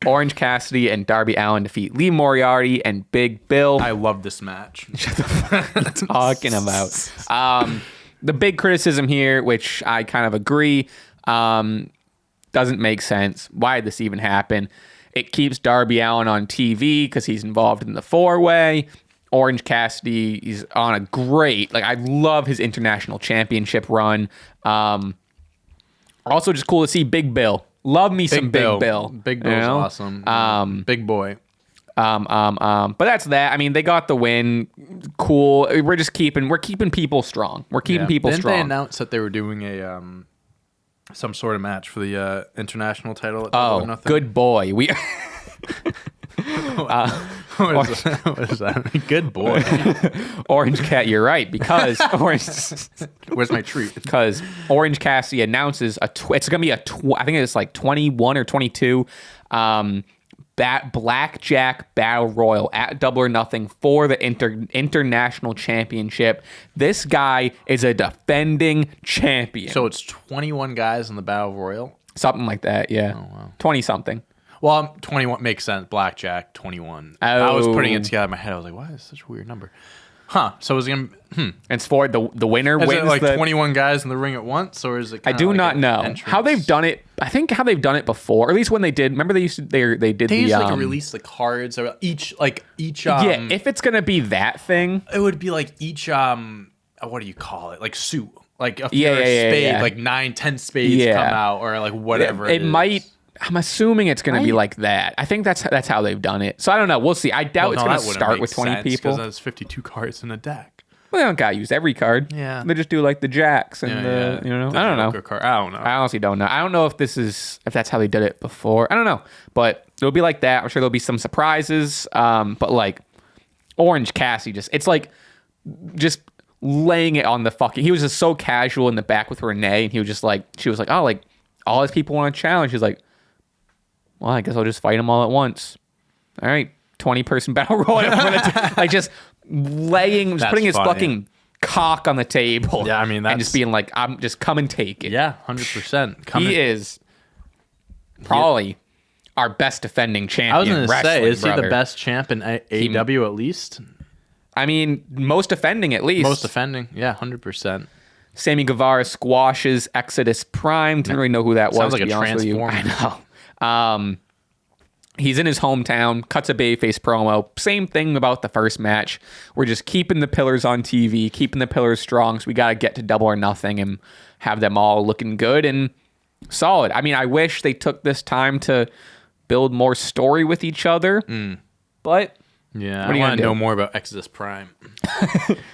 Orange Cassidy and Darby Allin defeat Lee Moriarty and Big Bill. I love this match. Shut the fuck are you talking about? The big criticism here, which I kind of agree. Doesn't make sense. Why did this even happen? It keeps Darby Allin on TV because he's involved in the 4-way. Orange Cassidy is on a great, I love his international championship run. Also just cool to see Big Bill. Love me some Big Bill. Big Bill's awesome. Big boy. But that's that. They got the win. Cool. We're keeping people strong. Didn't they announce that they were doing some sort of match for the international title? Good boy. What is that? Good boy. Orange Cat, you're right, because Where's my treat? Because Orange Cassidy announces it's going to be I think it's like 21 or 22 Blackjack Battle Royal at Double or Nothing for the International Championship. This guy is a defending champion. So it's 21 guys in the Battle Royal? Something like that, yeah. Oh, wow. 20-something. Well, 21 makes sense. Blackjack, 21. Oh. I was putting it together in my head. I was like, why is this such a weird number? Huh. So is it going to... It's for the winner is wins it like 21 guys in the ring at once, or is it I do like not know. Entrance? How they've done it. I think how they've done it before, or at least when they did. Remember they used to they did used to release the cards or each yeah, if it's going to be that thing, it would be like each what do you call it? Like suit. Like a spade, like 9-10 spades come out, or like whatever. It might. I'm assuming it's going to be like that. I think that's how they've done it. So I don't know. We'll see. I doubt it's going to start with 20 people. Because there's 52 cards in a deck. Well, they don't got to use every card. Yeah. They just do like the jacks and I don't know. Card. I don't know. I honestly don't know. I don't know if that's how they did it before. I don't know. But it'll be like that. I'm sure there'll be some surprises. But like Orange Cassidy it's like just laying it on the fucking. He was just so casual in the back with Renee, and he was just like, she was like, oh, like all these people want to challenge. He's like, well, I guess I'll just fight them all at once. All right, 20-person battle royal. Like just putting his fucking cock on the table. Yeah, I mean, and just being like, I'm just come and take it. Yeah, 100%. He is probably our best defending champion. I was going to say, is brother. he the best champ in AEW at least? I mean, most defending at least. Most defending, yeah, 100%. Sammy Guevara squashes Exodus Prime. Didn't really know who that was. Sounds like a transformer. I know. He's in his hometown, cuts a babyface promo. Same thing about the first match. We're just keeping the pillars on TV, keeping the pillars strong. So we got to get to Double or Nothing and have them all looking good and solid. I mean, I wish they took this time to build more story with each other. But yeah, I want to know more about Exodus Prime.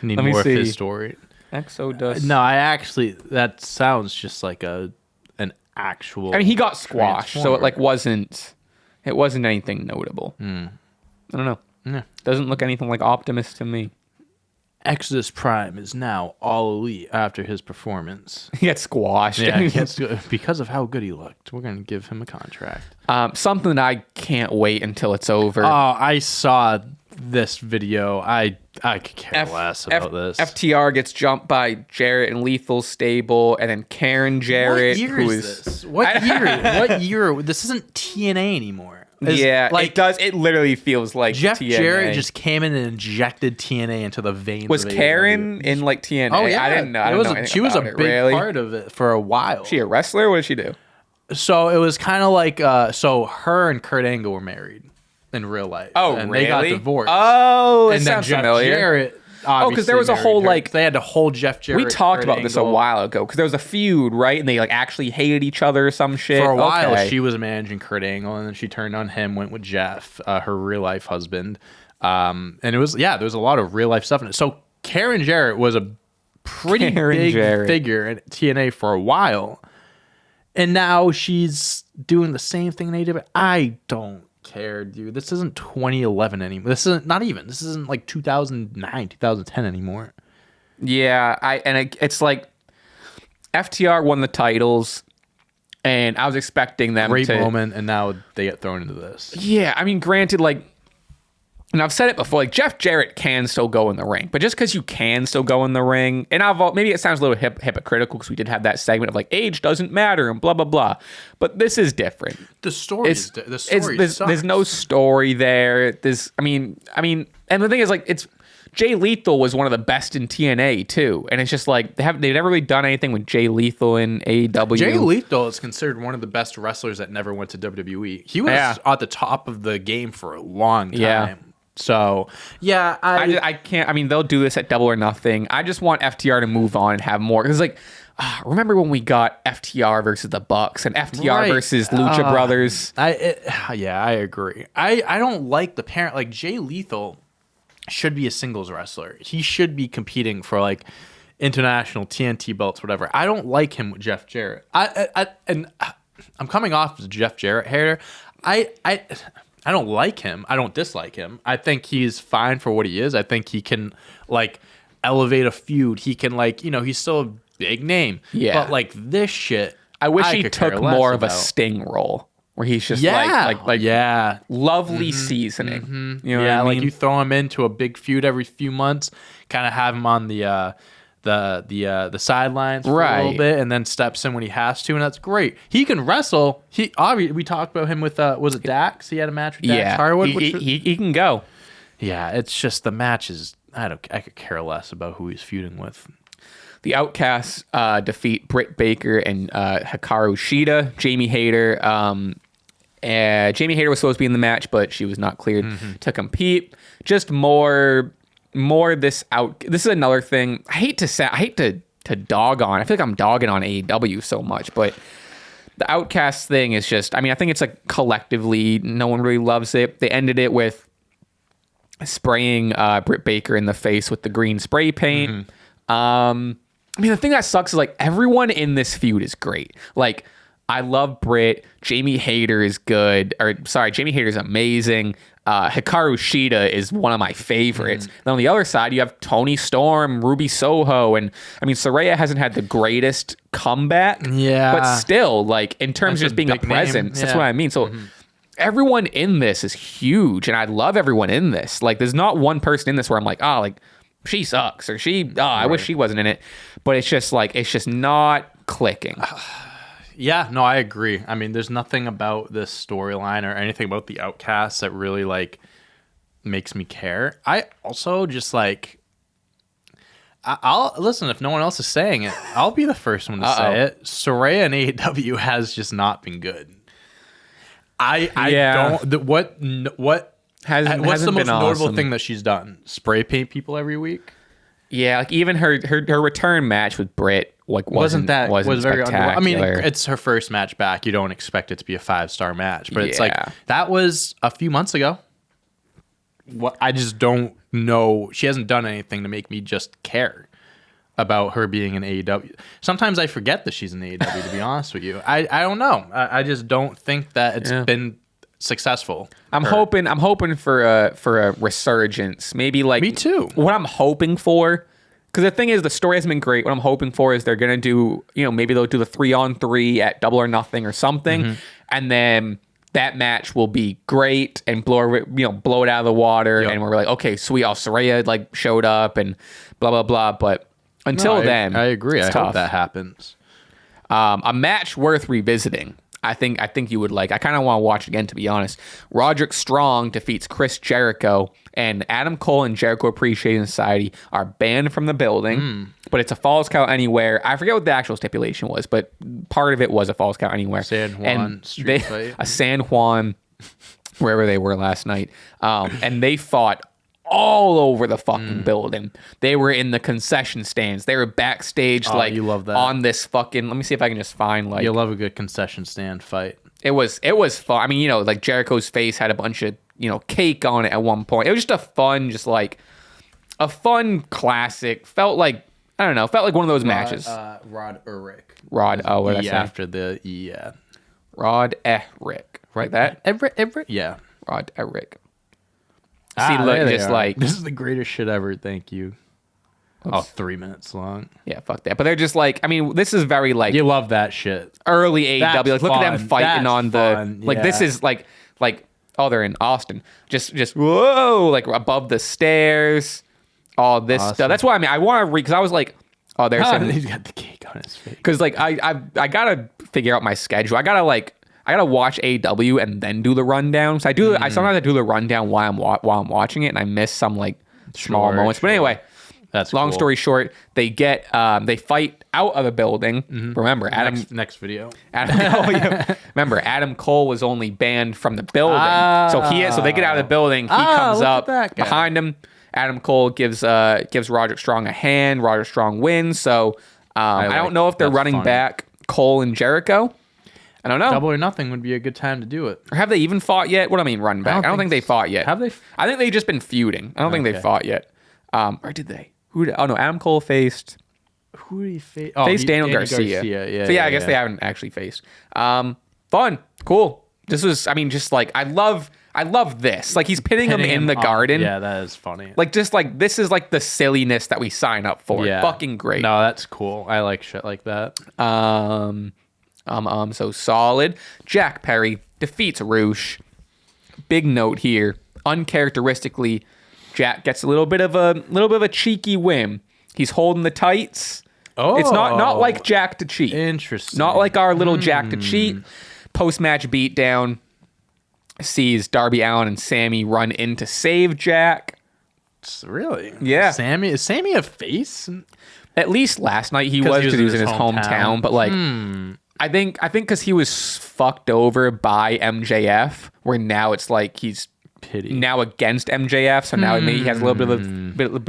Need more of his story. Exodus. No, that sounds just like an actual. I mean, he got squashed, so it wasn't anything notable. I don't know. Yeah. Doesn't look anything like Optimus to me. Exodus Prime is now all elite after his performance. He got squashed. Yeah, because of how good he looked. We're going to give him a contract. Something that I can't wait until it's over. Oh, I saw this video. I could care less about this. FTR gets jumped by Jarrett and Lethal's stable, and then Karen Jarrett. What year is this? What year? What year? This isn't TNA anymore. It does. It literally feels like Jeff TNA. Jarrett just came in and injected TNA into the veins. Was Karen in like TNA? Oh yeah, I didn't know. She was a big part of it for a while. Was she a wrestler? What did she do? So it was kind of like so her and Kurt Angle were married in real life. Oh, and really? They got divorced. Oh, and then Jeff Jarrett. Because there was a whole like they had to hold Jeff Jarrett. We talked about this a while ago because there was a feud, right? And they like actually hated each other or some shit. For a while, she was managing Kurt Angle, and then she turned on him, went with Jeff, her real life husband. And it was there was a lot of real life stuff in it. So Karen Jarrett was a pretty big figure in TNA for a while, and now she's doing the same thing they did. I don't care, dude. This isn't 2011 anymore. This isn't like 2009, 2010 anymore. Yeah, it's like FTR won the titles, and I was expecting them Great moment, and now they get thrown into this. Yeah, I mean, granted, like, and I've said it before, like Jeff Jarrett can still go in the ring, but just because you can still go in the ring, and maybe it sounds a little hypocritical because we did have that segment of like age doesn't matter and blah blah blah, but this is different. The story there's no story there. I mean, and the thing is, like, Jay Lethal was one of the best in TNA too, and it's just like they've never really done anything with Jay Lethal in AEW. Jay Lethal is considered one of the best wrestlers that never went to WWE. He was at the top of the game for a long time. Yeah. So, yeah, I can't. I mean, they'll do this at Double or Nothing. I just want FTR to move on and have more. Because, like, remember when we got FTR versus the Bucks and FTR versus Lucha Brothers? I agree. I don't like the parent. Like, Jay Lethal should be a singles wrestler. He should be competing for, like, international TNT belts, whatever. I don't like him with Jeff Jarrett. I'm coming off as a Jeff Jarrett hater. I I don't like him. I don't dislike him. I think he's fine for what he is. I think he can like elevate a feud. He can like, he's still a big name. Yeah. But like this shit, I wish he took more of a Sting role where he's just like lovely seasoning. Mm-hmm. You know what I mean? Like you throw him into a big feud every few months, kind of have him on the sidelines for a little bit, and then steps in when he has to, and that's great. He can wrestle. We talked about him with was it Dax? He had a match with Dax Harwood. He can go. Yeah, it's just the matches. I could care less about who he's feuding with. The Outcasts defeat Britt Baker and Hikaru Shida. Jamie Hayter. Jamie Hayter was supposed to be in the match, but she was not cleared to compete. Just more this out. This is another thing. I hate to dog on. I feel like I'm dogging on AEW so much, but the Outcast thing is just. I mean, I think it's like collectively, no one really loves it. They ended it with spraying Britt Baker in the face with the green spray paint. I mean, the thing that sucks is like everyone in this feud is great. Like, I love Britt. Jamie Hayter is good. Jamie Hayter is amazing. Hikaru Shida is one of my favorites. Then on the other side, you have Toni Storm, Ruby Soho, and I mean, Saraya hasn't had the greatest comeback. Yeah. But still, like, in terms of just being a presence, that's what I mean. So everyone in this is huge, and I love everyone in this. Like, there's not one person in this where I'm like, she sucks, or I wish she wasn't in it. But it's just like, it's just not clicking. Yeah, no, I agree. I mean, there's nothing about this storyline or anything about the Outcasts that really like makes me care. I also just like, I'll listen, if no one else is saying it, I'll be the first one to say it. Saraya and AEW has just not been good. What's the most notable thing that she's done? Spray paint people every week? Yeah, like even her return match with Britt wasn't very spectacular. I mean, it's her first match back. You don't expect it to be a 5-star match, but it's like that was a few months ago. I just don't know. She hasn't done anything to make me just care about her being in AEW. Sometimes I forget that she's in AEW. To be honest with you, I don't know. I just don't think that it's been successful. I'm hoping for a resurgence. Maybe like me too. What I'm hoping for, because the thing is, the story hasn't been great. What I'm hoping for is they're gonna do, maybe they'll do the 3-on-3 at Double or Nothing or something, and then that match will be great and blow it out of the water, and we're like, okay, sweet. Saraya like showed up and blah blah blah. But until then, I agree. I tough. hope that happens. A match worth revisiting. I think you would like. I kind of want to watch it again, to be honest. Roderick Strong defeats Chris Jericho, and Adam Cole and Jericho Appreciation Society are banned from the building. But it's a Falls Count Anywhere. I forget what the actual stipulation was, but part of it was a Falls Count Anywhere. San Juan street fight. A San Juan, wherever they were last night, and they fought all over the fucking building. They were in the concession stands. They were backstage, you love that. On this fucking. Let me see if I can just find you love a good concession stand fight. It was fun. I mean, like Jericho's face had a bunch of cake on it at one point. It was just a fun, classic. Felt like one of those matches. Rod Urich. What did I say? After the Rod Urich. Right, that Everett. Yeah. Rod Urich. See, look, just like this is the greatest shit ever. Thank you. Oops. 3 minutes long. Yeah, fuck that. But they're just like, I mean, this is very like you love that shit. Early AEW. Like, look at them fighting on the like. This is like they're in Austin. Just whoa, like above the stairs. All this stuff. That's why I want to read because I was like, he's got the cake on his face. Because like I gotta figure out my schedule. I gotta watch AEW and then do the rundown. So I sometimes do the rundown while I'm watching it, and I miss some like small moments. But anyway, that's long cool. story short. They fight out of the building. Remember, next video. Remember, Adam Cole was only banned from the building, so they get out of the building. He comes up behind him. Adam Cole gives Roderick Strong a hand. Roderick Strong wins. So I don't know if they're running back Cole and Jericho. I don't know. Double or Nothing would be a good time to do it. Or have they even fought yet? What do I mean, run back? I don't think they fought yet. Have they? I think they've just been feuding. I don't think they fought yet. Or did they? Adam Cole faced. Who did he face? Faced Daniel Garcia. Yeah. So I guess they haven't actually faced. Fun, cool. This was, just like I I love this. Like, he's pinning him in the garden. Yeah, that is funny. Like, just like, this is like the silliness that we sign up for. Yeah. Fucking great. No, that's cool. I like shit like that. So solid. Jack Perry defeats Roosh. Big note here. Uncharacteristically, Jack gets a little bit of a cheeky win. He's holding the tights. Oh, it's not like Jack to cheat. Interesting. Not like our little Jack to cheat. Post-match beatdown sees Darby Allin and Sammy run in to save Jack. Really? Yeah. Is Sammy a face? At least last night he was, because he was in his hometown. But like, I think because he was fucked over by MJF, where now it's like he's Pity. now against MJF, so now maybe he has a little bit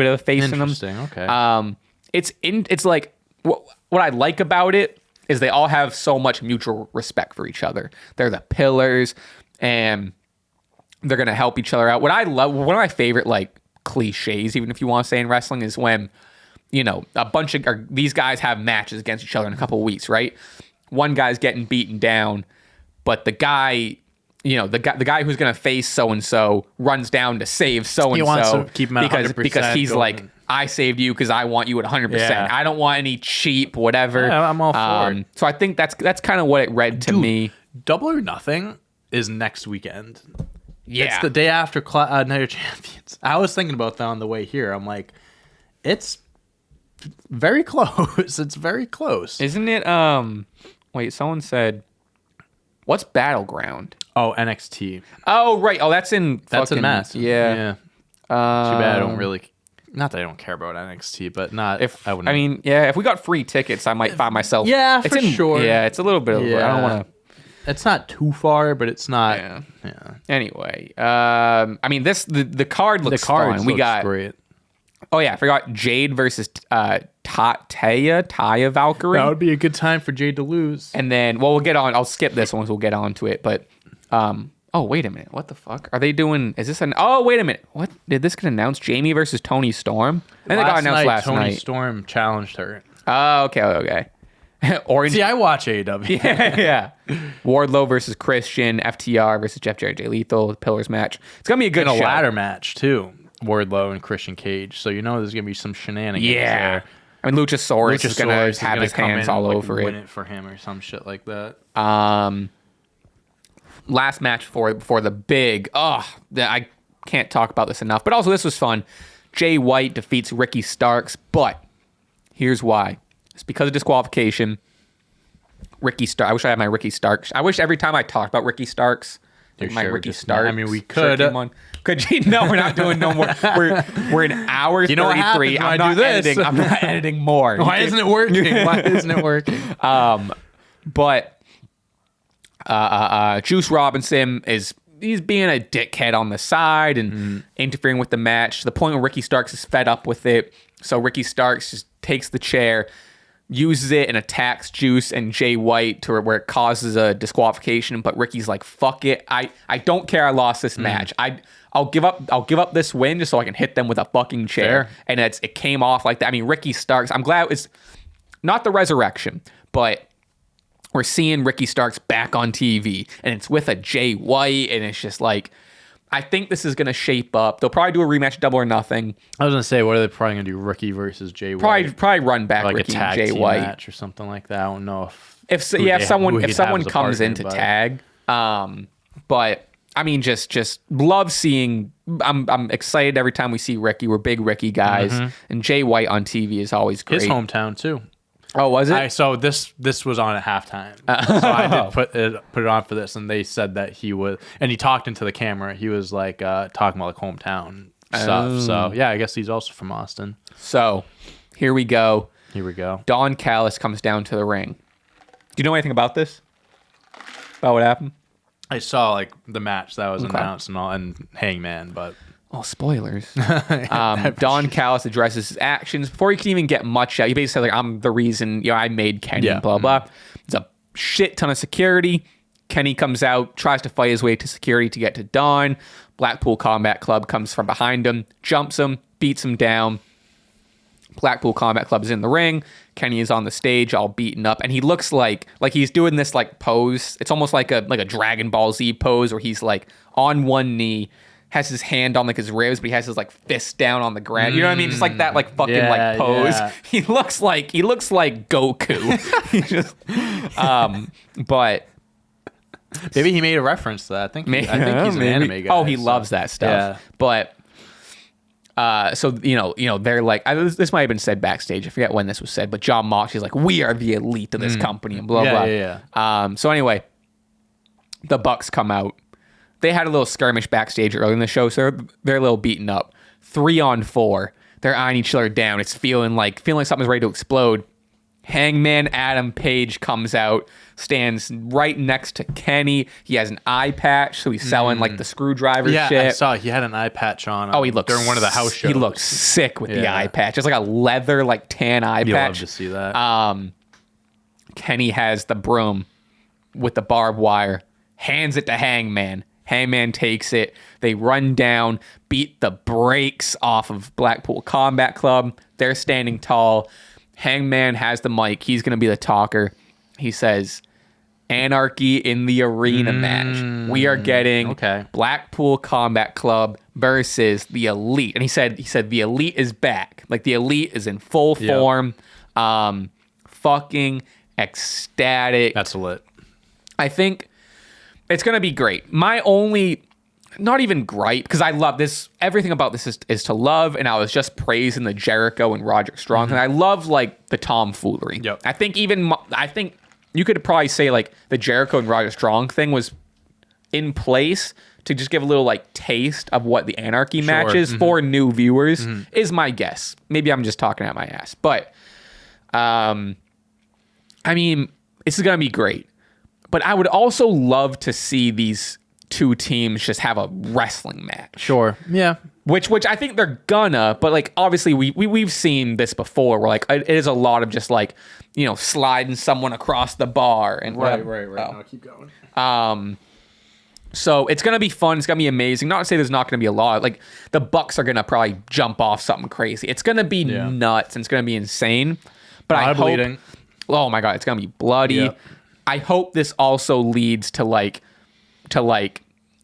of a face in him. Interesting. Okay. It's like what I like about it is they all have so much mutual respect for each other. They're the pillars, and they're gonna help each other out. What I love, one of my favorite like cliches, even if you want to say in wrestling, is when a bunch of these guys have matches against each other in a couple of weeks, right? One guy's getting beaten down, but the guy. The guy who's gonna face so and so runs down to save so and so keep him at because he's going. like, I saved you because I want you at 100%. Yeah. I don't want any cheap whatever. Yeah, I'm all for it. So I think that's kind of what it read to me. Double or Nothing is next weekend. Yeah, It's the day after Night of Champions. I was thinking about that on the way here. I'm like, it's very close. It's very close. Isn't it? Wait, someone said, what's Battleground? Oh, NXT. Oh, right. Oh, that's in Mass. Yeah. Too bad I don't really. Not that I don't care about NXT, but not If we got free tickets, I might find myself. Yeah, for sure. Yeah, it's a little bit of. I don't want to. It's not too far, but it's not. Yeah. Yeah. Anyway, the card looks fun. We got great. Oh yeah, I forgot Jade versus Taya Valkyrie. That would be a good time for Jade to lose. And then, we'll get on. I'll skip this one, so we'll get on to it. But, oh wait a minute, what the fuck are they doing? Is this an? Oh wait a minute, what did this get announced? Jamie versus Tony Storm. I think it got announced last Tony night. Storm challenged her. Oh, okay. Orange. See, I watch AEW. yeah. Wardlow versus Christian, FTR versus Jeff Jarrett, Jay Lethal, the Pillars match. It's gonna be a good And a show. ladder match too. Wardlow and Christian Cage. So there's gonna be some shenanigans. Yeah. There. I mean, Luchasaurus is gonna have his hands all over win it. it for him or some shit like that. Last match before the big. I can't talk about this enough. But also, this was fun. Jay White defeats Ricky Starks, but here's why. It's because of disqualification. Ricky Starks. I wish I had my Ricky Starks. I wish every time I talked about Ricky Starks, my Ricky Starks. I mean, we could. Could you? No, we're not doing no more. We're an hour 33. I'm not editing. I'm not editing more. Why isn't it working? But Juice Robinson he's being a dickhead on the side and interfering with the match to the point where Ricky Starks is fed up with it. So Ricky Starks just takes the chair, uses it, and attacks Juice and Jay White to where it causes a disqualification. But Ricky's like, "Fuck it, I don't care. I lost this match. I'll give up this win just so I can hit them with a fucking chair." Fair. And it came off like that. I mean, Ricky Starks. I'm glad it's not the resurrection, but we're seeing Ricky Starks back on TV, and it's with a Jay White, and it's just like, I think this is going to shape up. They'll probably do a rematch, Double or Nothing. I was going to say, what are they probably going to do? Ricky versus Jay White? Probably run back like Ricky a tag and Jay team White match or something like that. I don't know if someone comes in to tag. But I mean, just love seeing. I'm excited every time we see Ricky. We're big Ricky guys, and Jay White on TV is always great. His hometown too. Oh, was it? So this was on at halftime. So I did put it on for this, and they said that he was, and he talked into the camera. He was like talking about like hometown stuff. So yeah, I guess he's also from Austin. So here we go. Don Callis comes down to the ring. Do you know anything about this? About what happened? I saw like the match that was announced and all, and Hangman, but. Oh, spoilers. Don Callis addresses his actions before he can even get much out. He basically said, like, I'm the reason, I made Kenny, blah, blah. There's a shit ton of security. Kenny comes out, tries to fight his way to security to get to Don. Blackpool Combat Club comes from behind him, jumps him, beats him down. Blackpool Combat Club is in the ring. Kenny is on the stage, all beaten up, and he looks like he's doing this like pose. It's almost like a Dragon Ball Z pose where he's like on one knee, has his hand on like his ribs, but he has his like fist down on the ground. You know what I mean? Just like that like fucking like pose. Yeah. He looks like Goku. He just, but maybe he made a reference to that. I think he's an anime guy. Oh, he loves that stuff. Yeah. But so they're like, this might have been said backstage. I forget when this was said, but John Moxley's like, we are the elite of this company and blah blah. Yeah. So anyway, the Bucks come out. They had a little skirmish backstage early in the show, so they're a little beaten up. 3-on-4. They're eyeing each other down. It's feeling like something's ready to explode. Hangman Adam Page comes out, stands right next to Kenny. He has an eye patch, so he's selling like the screwdriver shit. Yeah, I saw he had an eye patch on. Oh, he looks during one of the house shows. He looks sick with the eye patch. It's like a leather, like tan eye patch. You love to see that. Kenny has the broom with the barbed wire, hands it to Hangman. Hangman takes it. They run down, beat the brakes off of Blackpool Combat Club. They're standing tall. Hangman has the mic. He's going to be the talker. He says, Anarchy in the arena match. We are getting Blackpool Combat Club versus the Elite. And he said the Elite is back. Like the Elite is in full form. Fucking ecstatic. That's lit. I think it's going to be great. My only, not even gripe, because I love this, everything about this is to love, and I was just praising the Jericho and Roderick Strong, and I love, like, the tomfoolery. Yep. I think you could probably say, like, the Jericho and Roderick Strong thing was in place to just give a little, like, taste of what the Anarchy match is for new viewers, is my guess. Maybe I'm just talking out my ass. But, I mean, this is going to be great. But I would also love to see these two teams just have a wrestling match. Sure. Yeah. Which I think they're gonna, but like obviously we've seen this before where like it is a lot of just like, sliding someone across the bar and right. No, keep going. So it's gonna be fun. It's gonna be amazing. Not to say there's not gonna be a lot. Like the Bucks are gonna probably jump off something crazy. It's gonna be nuts and it's gonna be insane. But I hope, bleeding. Oh my god, it's gonna be bloody. Yep. I hope this also leads to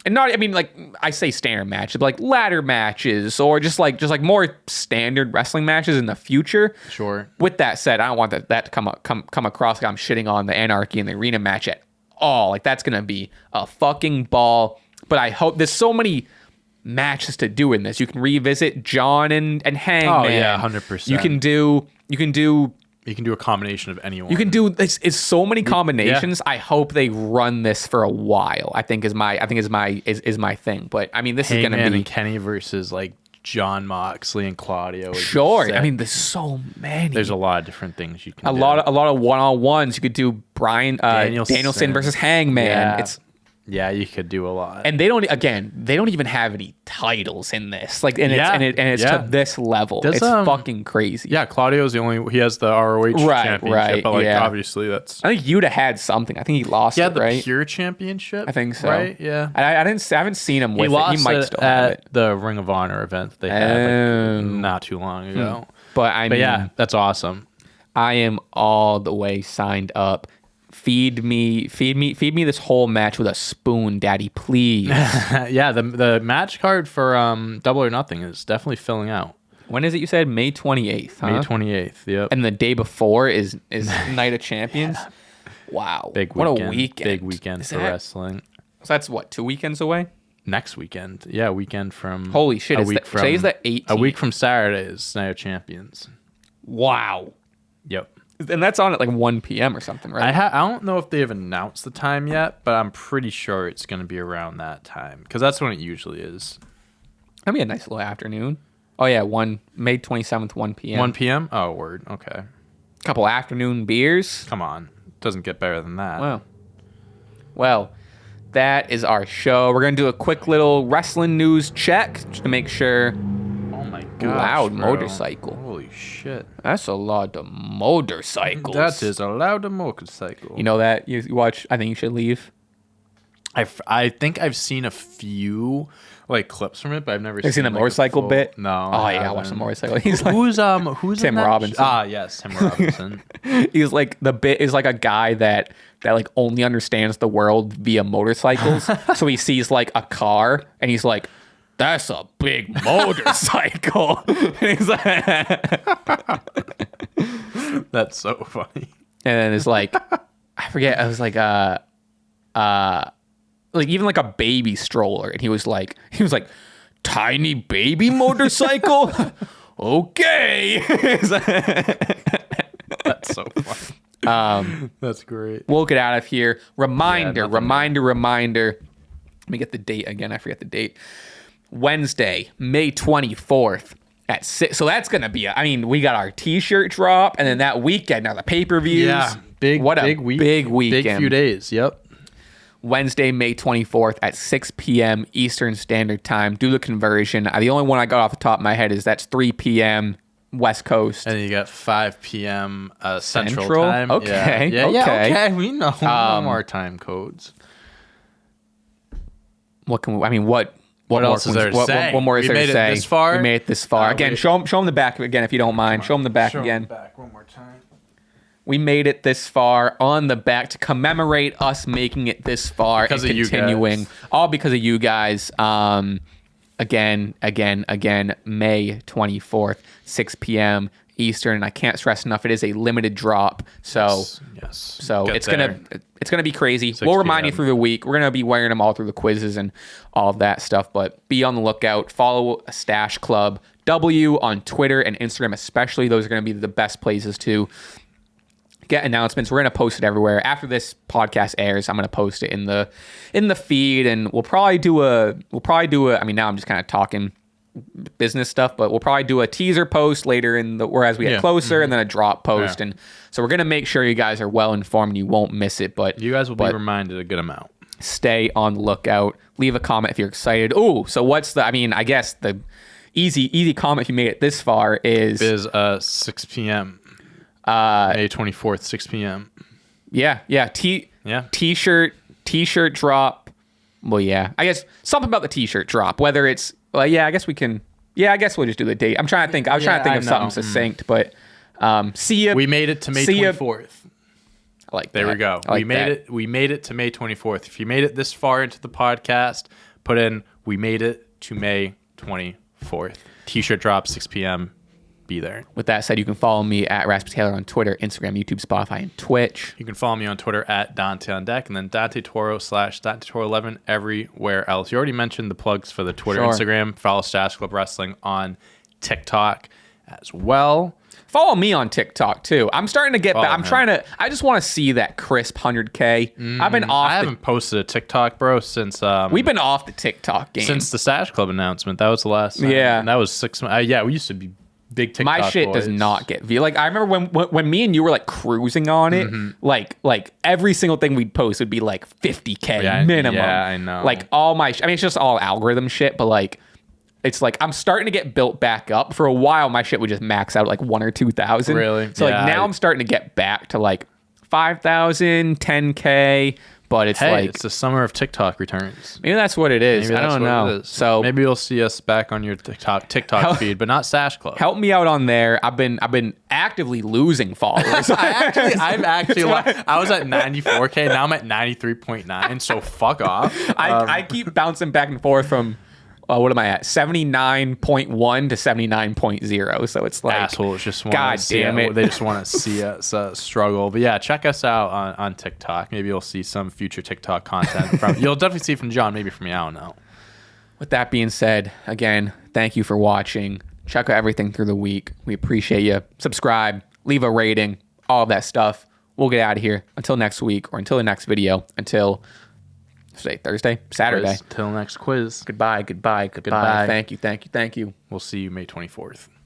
and not, I mean, like I say standard matches, but like ladder matches or just like more standard wrestling matches in the future. Sure. With that said, I don't want that to come across like I'm shitting on the Anarchy and the arena match at all. Like that's gonna be a fucking ball. But I hope there's so many matches to do in this. You can revisit John and Hangman. Oh yeah, 100%. You can do a combination of anyone. You can do this. It's so many combinations. Yeah. I hope they run this for a while. I think is my thing. But I mean, this is gonna be and Kenny versus like John Moxley and Claudio. Sure. I mean, there's so many. There's a lot of different things you can do. A lot of one-on-ones. You could do Danielson versus Hangman. Yeah. Yeah, you could do a lot. And they don't even have any titles in this. Like, it's to this level. It's fucking crazy. Yeah, Claudio's he has the ROH championship. But like, obviously that's. I think Yuta had something. I think he lost it, right? The Pure Championship. I think so. Right? Yeah. I haven't seen him with it. He might still have it. The Ring of Honor event that they had not too long ago. But yeah, that's awesome. I am all the way signed up. Feed me this whole match with a spoon, daddy, please. Yeah, the match card for Double or Nothing is definitely filling out. When is it you said? May 28th, huh? May 28th, yep. And the day before is Night of Champions? Yeah. Wow. Big weekend. What a weekend. Big weekend for wrestling. So that's what, 2 weekends away? Next weekend. Yeah, weekend from... Holy shit. Today's the 18th. A week from Saturday is Night of Champions. Wow. Yep. And that's on at like 1 p.m. or something, right? I don't know if they have announced the time yet, but I'm pretty sure it's going to be around that time because that's when it usually is. That'd be a nice little afternoon. Oh, yeah. May 27th, 1 p.m. 1 p.m.? Oh, word. Okay. Couple afternoon beers. Come on. Doesn't get better than that. Wow. Well, that is our show. We're going to do a quick little wrestling news check just to make sure. Gosh, loud bro. Motorcycle. Holy shit. That's a lot of motorcycles. That is a loud motorcycle. You know that? You watch I Think You Should Leave? I think I've seen a few like clips from it, but I've never seen the like, motorcycle bit. No. Oh yeah, I watched the motorcycle. He's like, who's Tim Robinson. Yes, Tim Robinson. He's like, the bit is like a guy that like only understands the world via motorcycles. So he sees like a car and he's like, that's a big motorcycle. And he's like, that's so funny. And then it's like, I forget, I was like even like a baby stroller, and he was like tiny baby motorcycle. Okay. That's so funny. That's great. We'll get out of here. Reminder. Let me get the date again. I forget the date. Wednesday, May 24th at 6. So that's gonna be. We got our T-shirt drop, and then that weekend, now the pay-per-views. Yeah, big week. Big weekend. Big few days. Yep. Wednesday, May 24th at 6 p.m. Eastern Standard Time. Do the conversion. The only one I got off the top of my head is that's 3 p.m. West Coast. And you got 5 p.m. Central Time. Okay. Yeah. Okay. We know our time codes. What can we? What else is there to say? What more is there to say? We made it this far. We made it this far. Again, show them the back again if you don't mind. Show them the back again. Show them the back one more time. We made it this far on the back to commemorate us making it this far because and continuing. All because of you guys. Again, May 24th, 6 p.m. Eastern. I can't stress enough, it is a limited drop. So yes. So it's gonna be crazy. We'll remind you through the week. We're gonna be wearing them all through the quizzes and all of that stuff. But be on the lookout. Follow Stache Club W on Twitter and Instagram, especially. Those are gonna be the best places to get announcements. We're gonna post it everywhere. After this podcast airs, I'm gonna post it in the feed, and we'll probably do a. Now I'm just kind of talking business stuff, but we'll probably do a teaser post later as we get closer, and then a drop post, and so we're gonna make sure you guys are well informed and you won't miss it. But you guys will be reminded a good amount. Stay on the lookout. Leave a comment if you're excited. Oh, so what's the? I guess the easy comment if you made it this far is 6 p.m. May 24th, 6 p.m. Yeah. T-shirt drop. Well, yeah. I guess something about the T-shirt drop. Whether it's I guess we can. Yeah, I guess we'll just do the date. I'm trying to think. I was trying to think of something succinct, but see ya. We made it to May 24th. I like that. There we go. We made it to May 24th. If you made it this far into the podcast, put in we made it to May 24th. T-shirt drop 6 p.m. Be there. With that said, you can follow me at Raspy Taylor on Twitter, Instagram, YouTube, Spotify, and Twitch. You can follow me on Twitter at Dante on Deck, and then Dante Toro / Dante Toro 11 everywhere else. You already mentioned the plugs for the Twitter, Instagram. Follow Stache Club Wrestling on TikTok as well. Follow me on TikTok too. I'm starting to get back. I just want to see that crisp 100K. I've been off. I haven't posted a TikTok, bro, since we've been off the TikTok game since the Stache Club announcement. That was the last time. Yeah, and that was 6 months. We used to be big TikTok My shit boys. does not get views. I remember when me and you were cruising on it, like every single thing we'd post would be 50K minimum. Yeah, I know. All my, it's just all algorithm shit, but it's I'm starting to get built back up. For a while, my shit would just max out at 1,000 or 2,000. Really? So now I'm starting to get back to 5,000, 10K. But it's it's the summer of TikTok returns. Maybe that's what it is. I don't know. So maybe you'll see us back on your TikTok feed, but not Stache Club. Help me out on there. I've been actively losing followers. I was at 94K. Now I'm at 93.9. So fuck off. I keep bouncing back and forth from. What am I at? 79.1 to 79.0. So it's assholes just want God damn it. They just want to see us struggle. But yeah, check us out on TikTok. Maybe you'll see some future TikTok content from. You'll definitely see from John, maybe from me. I don't know. With that being said, again, thank you for watching. Check out everything through the week. We appreciate you. Subscribe, leave a rating, all of that stuff. We'll get out of here until next week or until the next video. Until Thursday, Saturday. Till next quiz. Goodbye. Thank you. We'll see you May 24th.